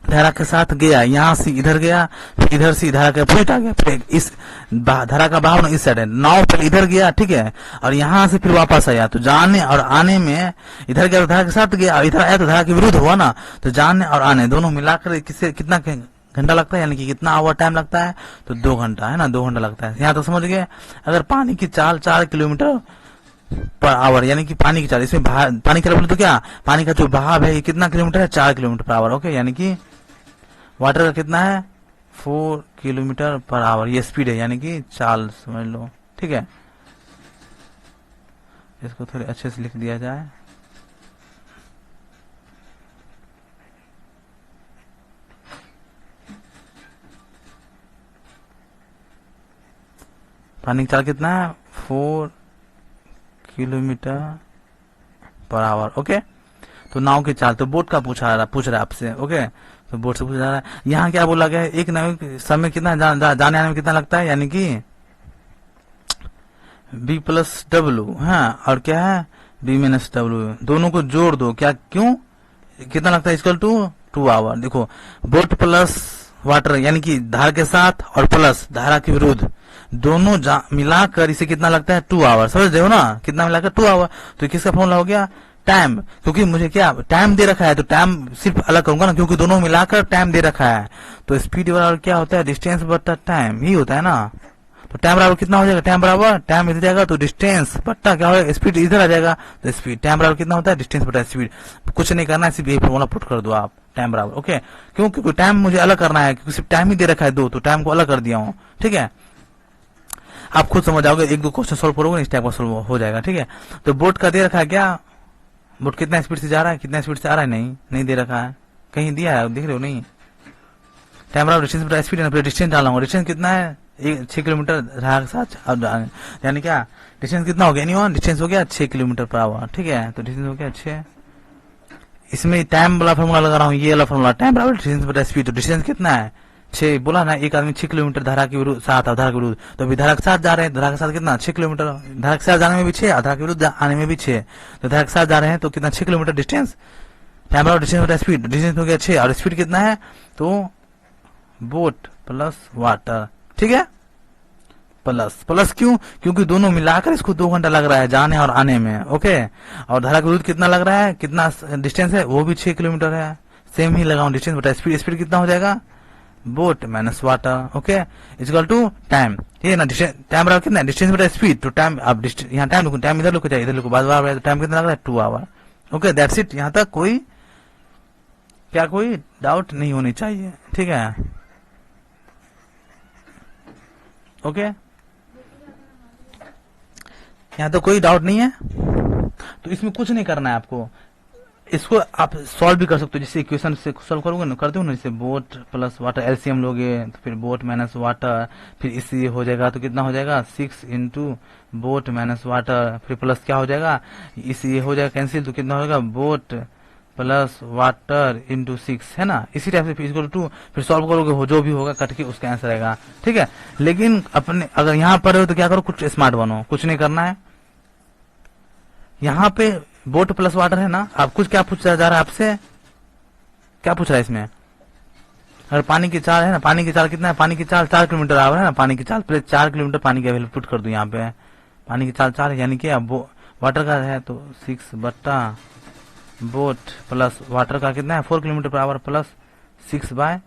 धारा के साथ गया, यहाँ से इधर गया, फिर इधर से धारा के फिर आ गया, फिर इस धारा का बहाव ना इस साइड है, नाव पहले इधर गया, ठीक है, और यहाँ से फिर वापस आया, तो जाने और आने में इधर गया तो धारा के साथ गया, और इधर आया तो धारा के विरुद्ध हुआ ना, तो जाने और आने दोनों मिलाकर किससे कितना घंटा लगता है, यानी कि कितना आवर टाइम लगता है, तो 2 घंटा, है ना, 2 घंटा लगता है। यहाँ तो समझ गए। अगर पानी की चाल 4 किलोमीटर पर आवर, यानी कि पानी की चाल, इसमें पानी का बोले तो क्या, पानी का जो बहाव है ये कितना किलोमीटर है 4 किलोमीटर पर आवर, ओके। यानी कि वाटर का कितना है 4 किलोमीटर पर आवर, ये स्पीड है, यानी कि चाल समझ लो, ठीक है। इसको थोड़े अच्छे से लिख दिया जाए, पानी की चाल कितना है 4 किलोमीटर पर आवर, ओके। तो नाव की चाल, तो बोट का पूछ रहा है आपसे, ओके, तो बोट से पूछा जा रहा है। यहाँ क्या बोला गया है, एक नाविक समय कितना जाने आने में कितना लगता है, यानी कि b प्लस डब्ल्यू, हाँ, और क्या है b माइनस डब्ल्यू, दोनों को जोड़ दो, क्या क्यों कितना लगता है, इक्वल टू 2 आवर। देखो बोट प्लस वाटर, यानी कि धारा के साथ और प्लस धारा के विरुद्ध, दोनों मिलाकर इसे कितना लगता है 2 आवर, समझ रहे हो ना, कितना मिलाकर 2 आवर। तो किसका फॉर्मूला हो गया टाइम, क्योंकि मुझे क्या टाइम दे रखा है, तो टाइम सिर्फ अलग करूंगा ना, क्योंकि दोनों मिलाकर टाइम दे रखा है। तो स्पीड बराबर क्या होता है, डिस्टेंस बट्टा टाइम, ही होता है ना। तो टाइम बराबर कितना हो जाएगा, टाइम बराबर टाइम इधर जाएगा तो डिस्टेंस बट्टा क्या होगा, स्पीड इधर आ जाएगा, तो स्पीड टाइम बराबर कितना होता है, डिस्टेंस बट्टा स्पीड। कुछ नहीं करना है, सिर्फ यही फॉर्मूला पुट कर दो आप, टाइम बराबर, ओके। क्यों, क्योंकि टाइम मुझे अलग करना है, क्योंकि सिर्फ टाइम ही दे रखा है 2, तो टाइम को अलग कर दिया हूँ, ठीक है। आप खुद समझ जाओगे, 1-2 क्वेश्चन सोल्व करोगे, इस टाइप का सोल्व हो जाएगा, ठीक है। तो बोट का दे रखा है क्या, बोट कितना स्पीड से जा रहा है, कितना स्पीड से आ रहा है, नहीं दे रखा है, कहीं दिया है देख रहे हो, नहीं। टाइम बराबर डिस्टेंस बटा स्पीड है, डिस्टेंस डाला हूँ, डिस्टेंस कितना है 6 किलोमीटर धारा के साथ, अब यानी क्या डिस्टेंस कितना हो गया, एनीवन डिस्टेंस हो गया 6 किलोमीटर पर आवर, ठीक है। तो डिस्टेंस हो गया 6, इसमें टाइम वाला फॉर्मूला लगा रहा हूँ, ये वाला फॉर्मूला, टाइम बराबर डिस्टेंस बटा स्पीड, तो डिस्टेंस कितना है 6, बोला ना, एक आदमी 6 किलोमीटर धारा के विरुद्ध साथ, धारा के विरुद्ध, तो अभी धारा के साथ जा रहे हैं, धारा के साथ कितना 6 किलोमीटर, धारा के साथ जाने में भी 6, धारा के विरुद्ध आने में भी 6, तो धारा के साथ जा रहे हैं तो कितना 6 किलोमीटर डिस्टेंस, टाइम बराबर डिस्टेंस बटा स्पीड, डिस्टेंस हो गया 6, और स्पीड कितना है, तो बोट प्लस वाटर, ठीक है, प्लस क्यों, क्योंकि दोनों मिलाकर इसको 2 घंटा लग रहा है जाने और आने में, ओके। और धारा के विरुद्ध कितना लग रहा है, कितना डिस्टेंस है, वो भी 6 किलोमीटर है, सेम ही लगाऊं, डिस्टेंस बटा स्पीड, स्पीड कितना हो जाएगा boat minus water, okay, equal to time. ये ना टाइम बराबर कितना है, डिस्टेंस बटा स्पीड। तो टाइम आप यहाँ टाइम लिखो, टाइम इधर लिखो चाहिए, इधर लिखो, बार टाइम कितना लग रहा है 2 आवर। Okay, that's it. यहाँ तक कोई क्या कोई डाउट नहीं होनी चाहिए, ठीक है। ओके, यहाँ तो कोई डाउट नहीं है। तो इसमें कुछ नहीं करना है आपको, इसको आप सॉल्व भी कर सकते हो। जैसे इक्वेशन से सॉल्व करोगे ना, करते हो ना, जैसे बोट प्लस वाटर एलसीएम लोगे तो फिर बोट माइनस वाटर, फिर इससे हो जाएगा तो कितना हो जाएगा 6 इंटू बोट माइनस वाटर, फिर प्लस क्या हो जाएगा, इससे हो जाएगा कैंसिल, तो कितना हो जाएगा बोट प्लस वाटर इंटू 6, है ना। इसी टाइप से फिर इक्वल टू, फिर सॉल्व करोगे, हो जो भी होगा कट के उसका आंसर आएगा, ठीक है। लेकिन अपने अगर यहाँ पर हो तो क्या करो, कुछ स्मार्ट बनो, कुछ नहीं करना है। यहाँ पे बोट प्लस वाटर है ना, आप कुछ क्या पूछा जा रहा है आपसे, क्या पूछ रहा है इसमें, अगर पानी की चाल है ना, पानी की चाल कितना है, पानी की चाल 4 किलोमीटर आवर है ना, पानी की चाल पहले 4 किलोमीटर पानी की वैल्यू पुट कर दू यहाँ पे, पानी की चाल 4 यानी कि अब वाटर का है तो 6 बट्टा बोट प्लस वाटर का कितना है 4 kilometre per our plus 6 by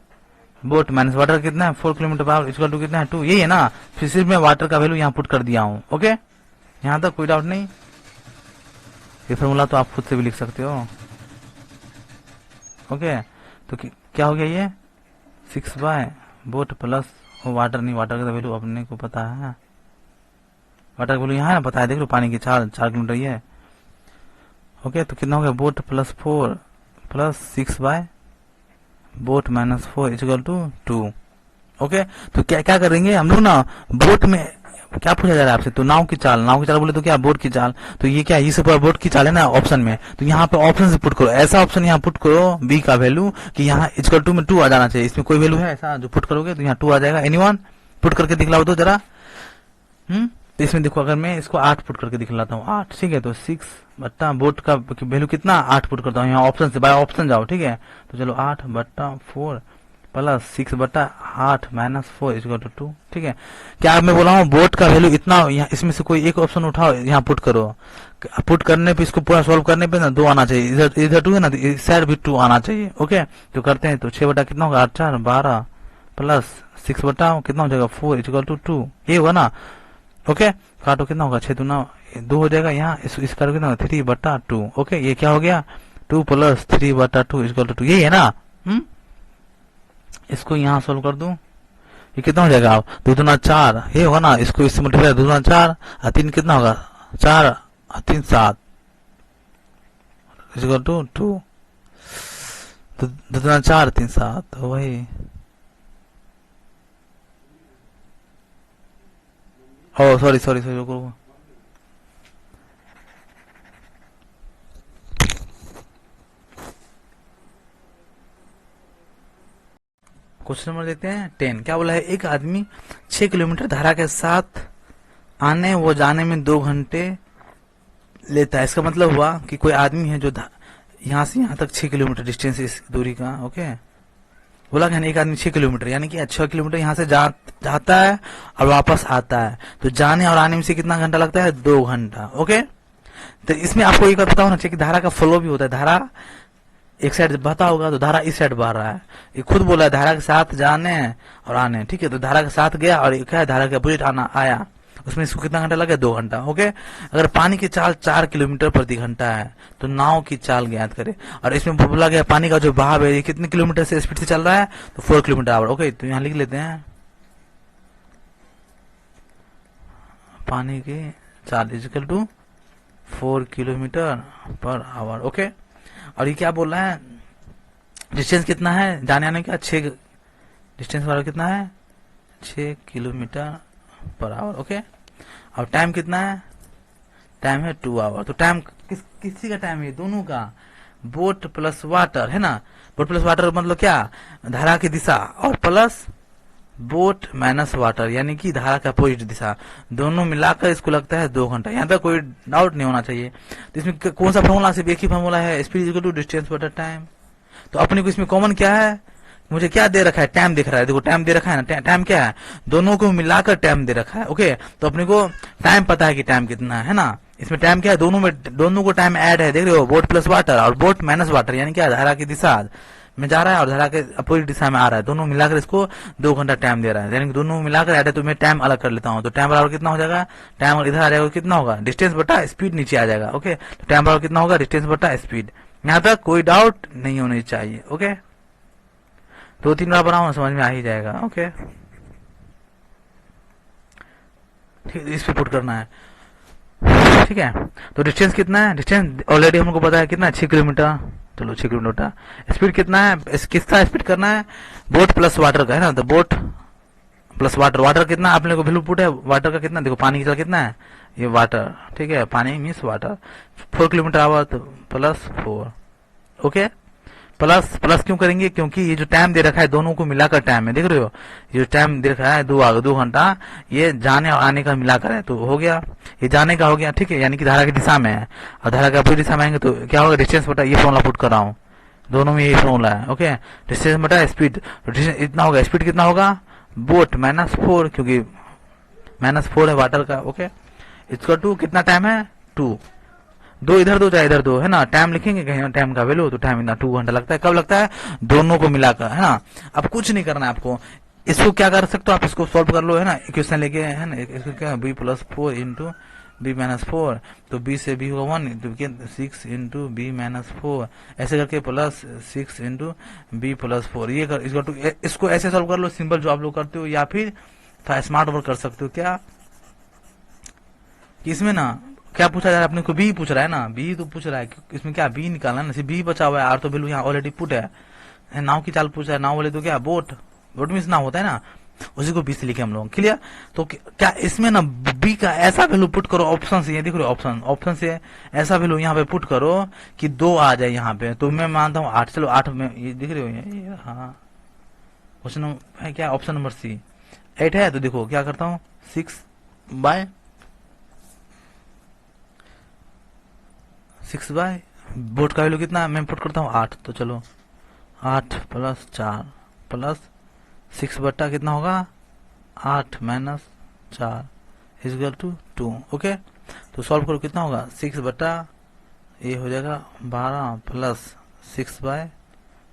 boat minus water कितना है 4 kilometre per our equal to कितना है 2, यही है ना। फिर सिर्फ मैं वाटर का वैल्यू यहाँ पुट कर दिया हूँ। ओके, यहाँ तक कोई डाउट नहीं। ये फॉर्मूला तो आप खुद से भी लिख सकते हो। ओके, तो क्या हो गया ये 6 बाय बोट प्लस वाटर, नहीं वाटर का वैल्यू अपने को पता है, वाटर का वैल्यू यहाँ है ना, पता है, देख लो पानी की 4 किलोमीटर ये है। ओके, तो कितना हो गया boat plus 4 plus 6 by boat minus 4 equal to 2। Okay, तो क्या क्या करेंगे हम लोग ना, बोट में क्या पूछा जा रहा है आपसे, तो नाव की चाल बोले तो क्या बोट की चाल, तो ये क्या, ये सब बोट की चाल है ना ऑप्शन में, तो यहाँ पे ऑप्शन से पुट करो, ऐसा ऑप्शन यहाँ पुट करो बी का वैल्यू कि यहाँ इक्वल टू में 2 आ जाना चाहिए। इसमें कोई वैल्यू है ऐसा जो पुट करोगे तो यहाँ 2 आ जाएगा। एनीवन पुट करके दिखलाओ तो जरा। तो इसमें देखो, अगर मैं इसको 8 पुट करके दिखलाता हूँ 8, ठीक है, तो 6 बट्टा बोट का वैल्यू कितना 8 पुट करता हूँ यहाँ ऑप्शन से, बाय ऑप्शन जाओ, ठीक है। तो चलो 8 बट्टा 4 प्लस 6 बट्टा 8 माइनस 4 इक्वल टू 2, ठीक है। क्या मैं बोला हूँ बोट का वैल्यू इतना, यहाँ इसमें से कोई एक ऑप्शन उठाओ, यहाँ पुट करो, पुट करने पे इसको पूरा सॉल्व करने पे ना 2 आना चाहिए, इधर 2 है ना, इस साइड भी 2 आना चाहिए। ओके, तो करते हैं, तो 6 बटा कितना होगा 8 4 12 प्लस 6 बटा कितना हो जाएगा 4 इक्वल टू 2, ये हुआ ना। ओके, काटो कितना होगा 6 दूना 2 हो जाएगा, यहाँ इस करो कितना 3 बटा 2। ओके, ये क्या हो गया 2 प्लस 3 बटा 2 इक्वल टू 2, यही है ना। इसको यहाँ सोल्व कर दूं, ये कितना हो जाएगा आप 2 दूना 4, ये होगा ना, इसको इससे मल्टीप्लाई 2 दूना 4 और 3 कितना होगा 4 और 3 7 इक्वल टू 2, 2 दूना 4 3 7 वही। ओ सॉरी रुको, क्वेश्चन नंबर देखते हैं 10। क्या बोला है, एक आदमी 6 किलोमीटर धारा के साथ आने व जाने में 2 घंटे लेता है। इसका मतलब हुआ कि कोई आदमी है जो यहाँ से यहाँ तक 6 किलोमीटर डिस्टेंस इस दूरी का। ओके, बोला कि एक आदमी 6 किलोमीटर यानी कि 6 किलोमीटर यहाँ से जाता है और वापस आता है, तो जाने और आने में से कितना घंटा लगता है 2 घंटा। ओके, तो इसमें आपको एक बात पता होना चाहिए कि धारा का फ्लो भी होता है, धारा एक साइड बहता होगा तो धारा इस साइड बह रहा है, ये खुद बोला है धारा के साथ जाने और आने, ठीक है। तो धारा के साथ गया और क्या है धारा के अपोजिट आना आया, उसमें इसको कितना घंटा लगा 2 घंटा। ओके, अगर पानी की चाल 4 किलोमीटर प्रति घंटा है तो नाव की चाल ज्ञात करे, और इसमें बोला गया पानी का जो बहाव है ये कितने किलोमीटर से स्पीड से चल रहा है, तो 4 किलोमीटर आवर। ओके, तो यहाँ लिख लेते हैं पानी की चाल equal to 4 kilometre per hour. Okay, और ये क्या बोल रहा है, डिस्टेंस कितना है जाने आने का 6, डिस्टेंस वाला कितना है 6 किलोमीटर पर आवर। ओके, और टाइम कितना है, टाइम है 2 आवर। तो टाइम किसी का टाइम है, दोनों का, बोट प्लस वाटर है ना, बोट प्लस वाटर मतलब क्या, धारा की दिशा, और प्लस बोट माइनस वाटर यानी कि धारा का अपोजिट दिशा, दोनों मिलाकर इसको लगता है 2 घंटा। यहाँ तक कोई डाउट नहीं होना चाहिए। तो इसमें कौन सा फॉर्मूला, सिर्फ एक ही फॉर्मूला है, स्पीड इक्वल टू डिस्टेंस बटा टाइम। तो अपने को इसमें कॉमन क्या है, मुझे क्या दे रखा है, टाइम दिख रहा है, देखो टाइम दे रखा है ना, टाइम क्या है, दोनों को मिलाकर टाइम दे रखा है। ओके, तो अपने को टाइम पता है कि टाइम कितना है ना, इसमें टाइम क्या है, दोनों को टाइम ऐड है, देख रहे हो, बोट प्लस वाटर और बोट माइनस वाटर यानी क्या, धारा की दिशा में जा रहा है और धारा के अपोजिट दिशा में आ रहा है, दोनों मिलाकर इसको 2 घंटा टाइम दे रहा है, यानी कि दोनों मिलाकर ऐड है, तो मैं टाइम अलग कर लेता हूँ, तो टाइम बराबर कितना हो जाएगा, टाइम इधर आ जाएगा कितना होगा, डिस्टेंस बटा स्पीड नीचे आ जाएगा। ओके, तो टाइम बराबर कितना होगा, डिस्टेंस बटा स्पीड। यहाँ तक कोई डाउट नहीं होनी चाहिए। ओके, 2-3 बार बनाओ समझ में आ ही जाएगा। ओके, ठीक, इस पे पुट करना है। ठीक है, तो डिस्टेंस कितना है, डिस्टेंस ऑलरेडी हमको पता है कितना है, 6 किलोमीटर। चलो 6 किलोमीटर। स्पीड कितना है, किसका स्पीड करना है, बोट प्लस वाटर का है ना, तो बोट प्लस वाटर, वाटर कितना आप लोगों को वैल्यू पुट है, वाटर का कितना, देखो पानी का कितना है, ये वाटर, ठीक है, पानी मीन्स वाटर, 4 किलोमीटर आवर, तो +4। ओके, प्लस प्लस क्यों करेंगे, क्योंकि ये जो टाइम दे रखा है दोनों को मिलाकर टाइम है, देख रहे हो, ये जो टाइम दे रखा है 2 घंटा, ये जाने और आने का मिलाकर है, तो हो गया, ये जाने का हो गया। ठीक है, यानी कि धारा की दिशा में है, और धारा के अपोजिट दिशा में आएंगे तो क्या होगा, डिस्टेंस बटा, ये फॉर्मूला पुट कर रहा हूँ, दोनों में यही फॉर्मूला है। ओके, डिस्टेंस बटा स्पीड, इतना होगा, स्पीड कितना होगा, बोट -4, क्योंकि -4 है वाटर का। ओके, इसका 2 कितना टाइम है, 2, 2 इधर 2 चाहे इधर 2 है ना, टाइम लिखेंगे कहीं टाइम का वैल्यू, तो टाइम इतना 2 घंटा लगता है, कब लगता है, दोनों को मिलाकर, है ना। अब कुछ नहीं करना है आपको, इसको क्या कर सकते हो आप, इसको सॉल्व कर लो, है ना, इक्वेशन लेके, है ना, इसको क्या b + 4 इंटू b - 4, तो b से b होगा 1, तो 6 इंटू b - 4, ऐसे करके +6 इंटू b + 4, ये कर, इसको ऐसे सॉल्व कर लो, सिंपल जो आप लोग करते हो, या फिर स्मार्ट वर्क कर सकते हो। क्या इसमें ना क्या पूछा जा रहा है, अपने को बी पूछ रहा है ना, बी तो पूछ रहा है, इसमें क्या बी निकालना है ना, सिर्फ बी बचा हुआ है, आर तो वैल्यू यहाँ ऑलरेडी पुट है, नाव की चाल पूछा है, नाव बोले तो क्या, बोट, बोट मीन्स नाव होता है ना, उसी को बी से लिखे हम लोग, क्लियर। तो क्या इसमें ना बी का ऐसा वैल्यू पुट करो, ऑप्शन से, ये देख रहे हो ऑप्शन से ऐसा वैल्यू यहाँ पे पुट करो कि 2 आ जाए यहाँ पे, तो मैं मानता हूँ 8, चलो 8 में, ये दिख रहे हो, ये हाँ क्वेश्चन है क्या, ऑप्शन नंबर सी 8 है, तो देखो क्या करता हूँ, 6/, बोट का वैल्यू कितना, मैं पुट करता हूँ 8, तो चलो 8 + 4 + 6 बट्टा कितना होगा, 8 - 4 = 2। ओके, तो सॉल्व करो कितना होगा, 6 बट्टा ये हो जाएगा 12 + 6/4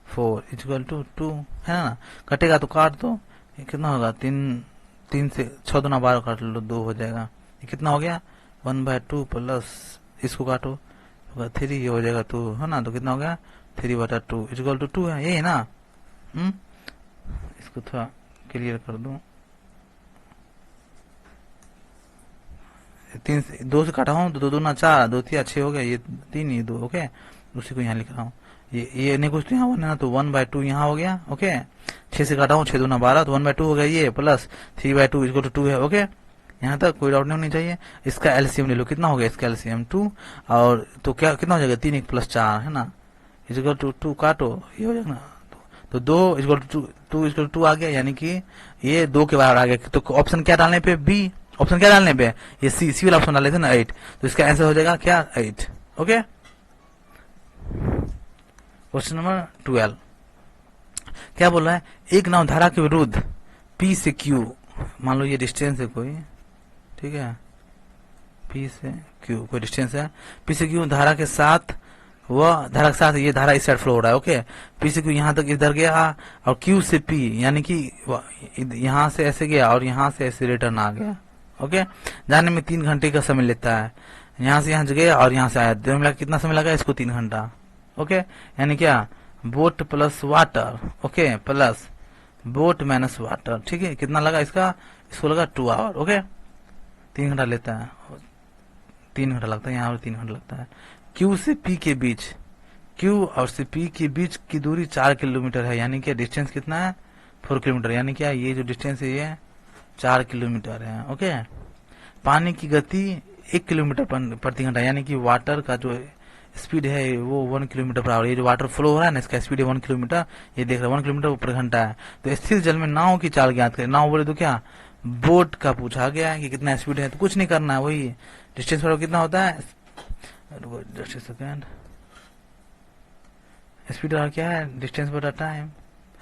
= 2, है ना, कटेगा तो काट दो, ये कितना होगा, 3 से 6 दूना 12 काट लो, 2 हो जाएगा, ये कितना हो गया, 1/2 प्लस इसको काटो 3, ये हो जाएगा 2, है ना, तो कितना हो गया, 3/2 = 2 है, यही है ना। इसको थोड़ा क्लियर कर दूं, 3 से 2 से काटा हूँ, 2 दूना 4, 2 3 6 हो गया, ये 3, ये 2। ओके, उसी को यहाँ लिख रहा हूँ, ये नहीं कुछ तो यहाँ 1 है ना, तो 1/2 यहाँ हो गया। ओके, 6 से काटा हूँ, 6 दूना 12, तो 1/2 हो गया, ये प्लस 3/2 = 2 है। ओके, यहाँ तक कोई डाउट नहीं होनी चाहिए। इसका एलसीएम ले लो, कितना हो गया इसका एलसीएम 2, और तो क्या कितना हो जाएगा, 3 1 + 4 है ना, = 2 काटो, ये हो जाएगा ना, तो 2 = 2 आ गया, यानी कि ये 2 के बराबर आ गया। तो ऑप्शन क्या डालने पे, बी, ऑप्शन क्या डालने पे, ये सी वाला ऑप्शन डाले थे ना 8, तो इसका आंसर हो जाएगा क्या, 8। ओके, क्वेश्चन नंबर 12 क्या बोल रहा है, एक नाव धारा के विरुद्ध P से Q, मान लो ये डिस्टेंस है कोई, ठीक है, P से Q कोई डिस्टेंस है, P से Q धारा के साथ, वह धारा के साथ ये धारा इस साइड फ्लो हो रहा है। ओके, P से Q यहाँ तक इधर गया, और Q से P यानी कि यहाँ से ऐसे गया और यहाँ से ऐसे रिटर्न आ गया। ओके, जाने में 3 घंटे का समय लेता है, यहाँ से यहाँ गया और यहाँ से आया, दोनों मिला कितना समय लगा इसको, 3 घंटा। ओके, यानी क्या, boat plus water, okay, plus boat minus water, ठीक है, कितना लगा इसका, इसको लगा 2 आवर। ओके, 3 घंटा लेता है, 3 घंटा लगता है, यहाँ और 3 घंटा लगता है। Q से P के बीच, Q और से P के बीच की दूरी 4 किलोमीटर है, यानी कि डिस्टेंस कितना है, 4 किलोमीटर, यानी क्या, ये जो डिस्टेंस है ये 4 किलोमीटर है। ओके, पानी की गति 1 किलोमीटर प्रति घंटा, यानी कि वाटर का जो स्पीड है वो 1 किलोमीटर पर आवर, ये जो वाटर फ्लो हो रहा है ना, इसका स्पीड है 1 किलोमीटर, ये देख रहे हैं 1 किलोमीटर पर घंटा है। तो स्थिर जल में नाव की चाल ज्ञात करें, नाव बोले तो क्या, बोट का पूछा गया है कि कितना स्पीड है, तो कुछ नहीं करना है, वही डिस्टेंस पर कितना होता है, जस्ट अ सेकंड, स्पीड क्या है, डिस्टेंस बटा टाइम,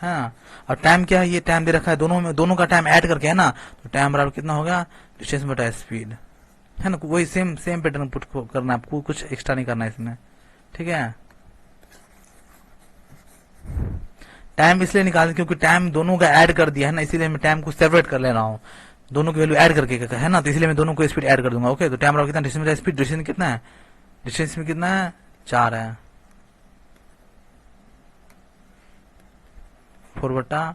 हाँ, और टाइम क्या है, ये टाइम दे रखा है, दोनों का टाइम ऐड करके है ना, तो टाइम बराबर कितना होगा, डिस्टेंस बटा स्पीड, है ना, वही सेम पैटर्न पुट करना है आपको, कुछ एक्स्ट्रा नहीं करना है इसमें, ठीक है। टाइम इसलिए निकाल क्योंकि टाइम दोनों का ऐड कर दिया है ना, इसीलिए मैं टाइम को सेपरेट कर ले रहा हूँ, दोनों की वैल्यू ऐड करके है ना, तो इसलिए मैं दोनों को स्पीड ऐड कर दूंगा। ओके, तो टाइम बराबर कितना, डिस्टेंस में स्पीड, डिस्टेंस कितना है, डिस्टेंस में कितना है 4 है, 4 बटा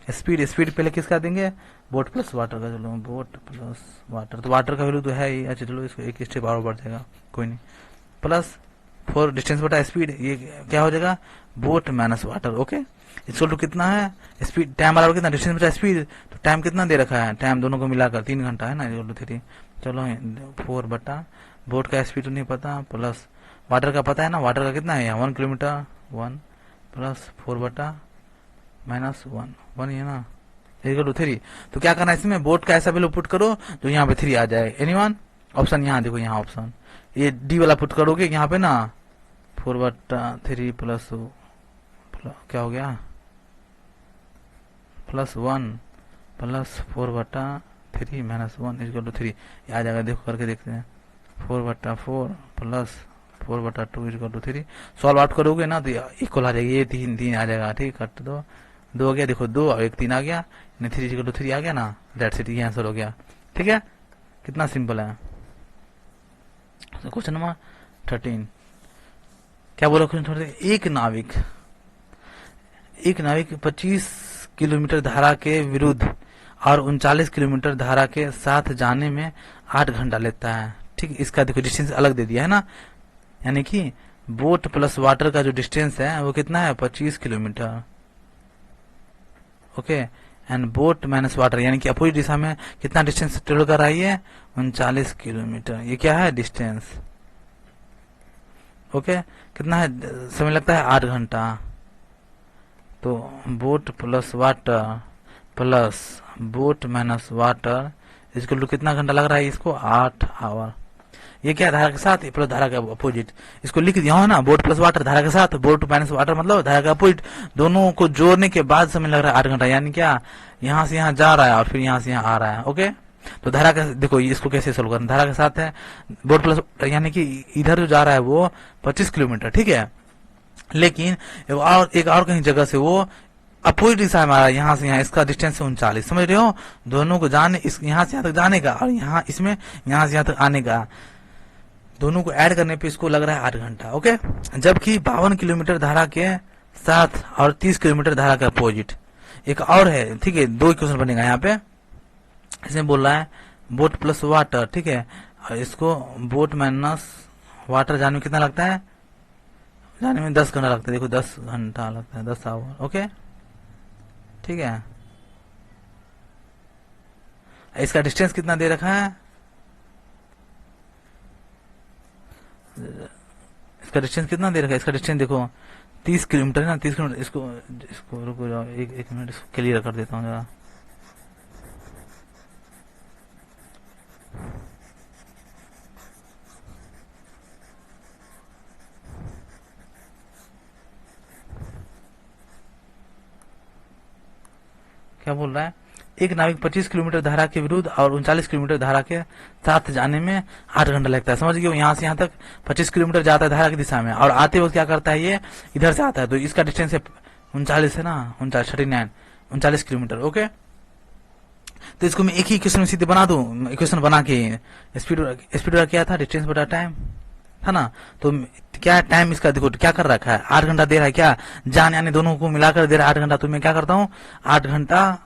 स्पीड, स्पीड पहले किसका देंगे, बोट प्लस वाटर का, चलो बोट प्लस वाटर, तो वाटर का वैल्यू तो है ही, अच्छा चलो इसको एक स्टेप और बढ़ जाएगा, कोई नहीं, प्लस 4 डिस्टेंस बटा स्पीड, ये क्या हो जाएगा, बोट माइनस वाटर। ओके, इसको तो कितना है स्पीड, टाइम बराबर कितना, डिस्टेंस बटा स्पीड, तो टाइम कितना दे रखा है, टाइम दोनों को मिलाकर 3 घंटा है ना, इक्वल टू 3, चलो 4 बटा बोट का स्पीड तो नहीं पता, प्लस वाटर का पता है ना, वाटर का कितना है 1 किलोमीटर 1, प्लस 4 बटा माइनस 1 ही है ना, इक्वल टू 3। तो क्या करना है इसमें, बोट का ऐसा वैल्यू पुट करो जो यहाँ पे 3 आ जाए। एनीवन ऑप्शन, यहाँ देखो, यहाँ ऑप्शन ये डी वाला पुट करोगे यहाँ पे ना, 4 बटा 3 प्लस क्या हो गया, प्लस 1 प्लस 4 बटा 3 माइनस 1 इक्वल टू 3, ये आ जाएगा, देखो करके देखते हैं, 4 बटा 4 प्लस 4 बटा 2 इक्वल टू 3, सॉल्व आउट करोगे ना तो इक्वल आ जाएगी, ये 3 आ जाएगा, ठीक, कट दो, 2 हो गया, देखो 2 और 1 3 आ गया, 3 इक्वल टू 3 आ गया ना, दैट्स इट, ये आंसर हो गया। ठीक है, कितना सिंपल है। क्वेश्चन नंबर 13 क्या बोला, क्वेश्चन 13, एक नाविक 25 किलोमीटर धारा के विरुद्ध और 39 किलोमीटर धारा के साथ जाने में 8 घंटा लेता है। ठीक, इसका देखो डिस्टेंस अलग दे दिया है ना, यानी कि बोट प्लस वाटर का जो डिस्टेंस है वो कितना है 25 kilometre. Okay, and boat minus water यानी कि अपोजिट दिशा में कितना डिस्टेंस ट्रेवल कर रही है 39 किलोमीटर, ये क्या है डिस्टेंस। ओके, कितना है समय लगता है 8 घंटा, तो boat plus water plus boat minus water इसको टू कितना घंटा लग रहा है इसको 8 आवर। ये क्या धारा के साथ प्लस धारा का अपोजिट, इसको लिख दिया हो ना, बोट प्लस वाटर धारा के साथ, बोट माइनस वाटर मतलब धारा का अपोजिट, दोनों को जोड़ने के बाद समय लग रहा है 8 घंटा, यानी क्या यहाँ से यहाँ जा रहा है और फिर यहाँ से यहाँ आ रहा है। ओके, तो धारा का देखो इसको कैसे सोल्व करना, धारा के साथ है बोट प्लस यानी कि इधर जो जा रहा है वो 25 किलोमीटर, ठीक है, लेकिन एक और कहीं जगह से वो अपोजिट दिशा में आ रहा है, यहाँ से यहाँ, इसका डिस्टेंस है 39, समझ रहे हो, दोनों को जाने यहाँ से यहाँ तक जाने का और यहाँ इसमें यहाँ से यहाँ तक आने का, दोनों को ऐड करने पे इसको लग रहा है 8 घंटा। ओके, जबकि 52 किलोमीटर धारा के साथ और 30 किलोमीटर धारा के अपोजिट एक और है, ठीक है, 2 इक्वेशन बनेगा यहाँ पे, इसमें बोल रहा है बोट प्लस वाटर, ठीक है, और इसको बोट माइनस वाटर जाने में कितना लगता है, जाने में 10 घंटा लगता है, देखो 10 घंटा लगता है, 10 आवर। ओके, ठीक है, इसका डिस्टेंस कितना दे रखा है, इसका डिस्टेंस कितना दे रखा है, इसका डिस्टेंस देखो 30 किलोमीटर है ना, 30 किलोमीटर, इसको रुको जाओ, एक मिनट इसको क्लियर कर देता हूँ जरा। क्या बोल रहा है, एक नाविक 25 किलोमीटर धारा के विरुद्ध और 39 किलोमीटर धारा के साथ जाने में 8 घंटा लगता है, समझ गए, यहाँ से यहाँ तक 25 किलोमीटर जाता है धारा की दिशा में और आते वक्त क्या करता है ये इधर से आता है, तो इसका डिस्टेंस है 39 है ना, 39 किलोमीटर। ओके, तो इसको मैं एक ही इक्वेशन में सीधे बना दूं, इक्वेशन बना के स्पीड का क्या था डिस्टेंस बटा टाइम था ना, तो क्या टाइम इसका देखो क्या कर रखा है 8 घंटा दे रहा है, क्या जाने आने दोनों को मिलाकर दे रहा है 8 घंटा, तो मैं क्या करता हूँ 8 घंटा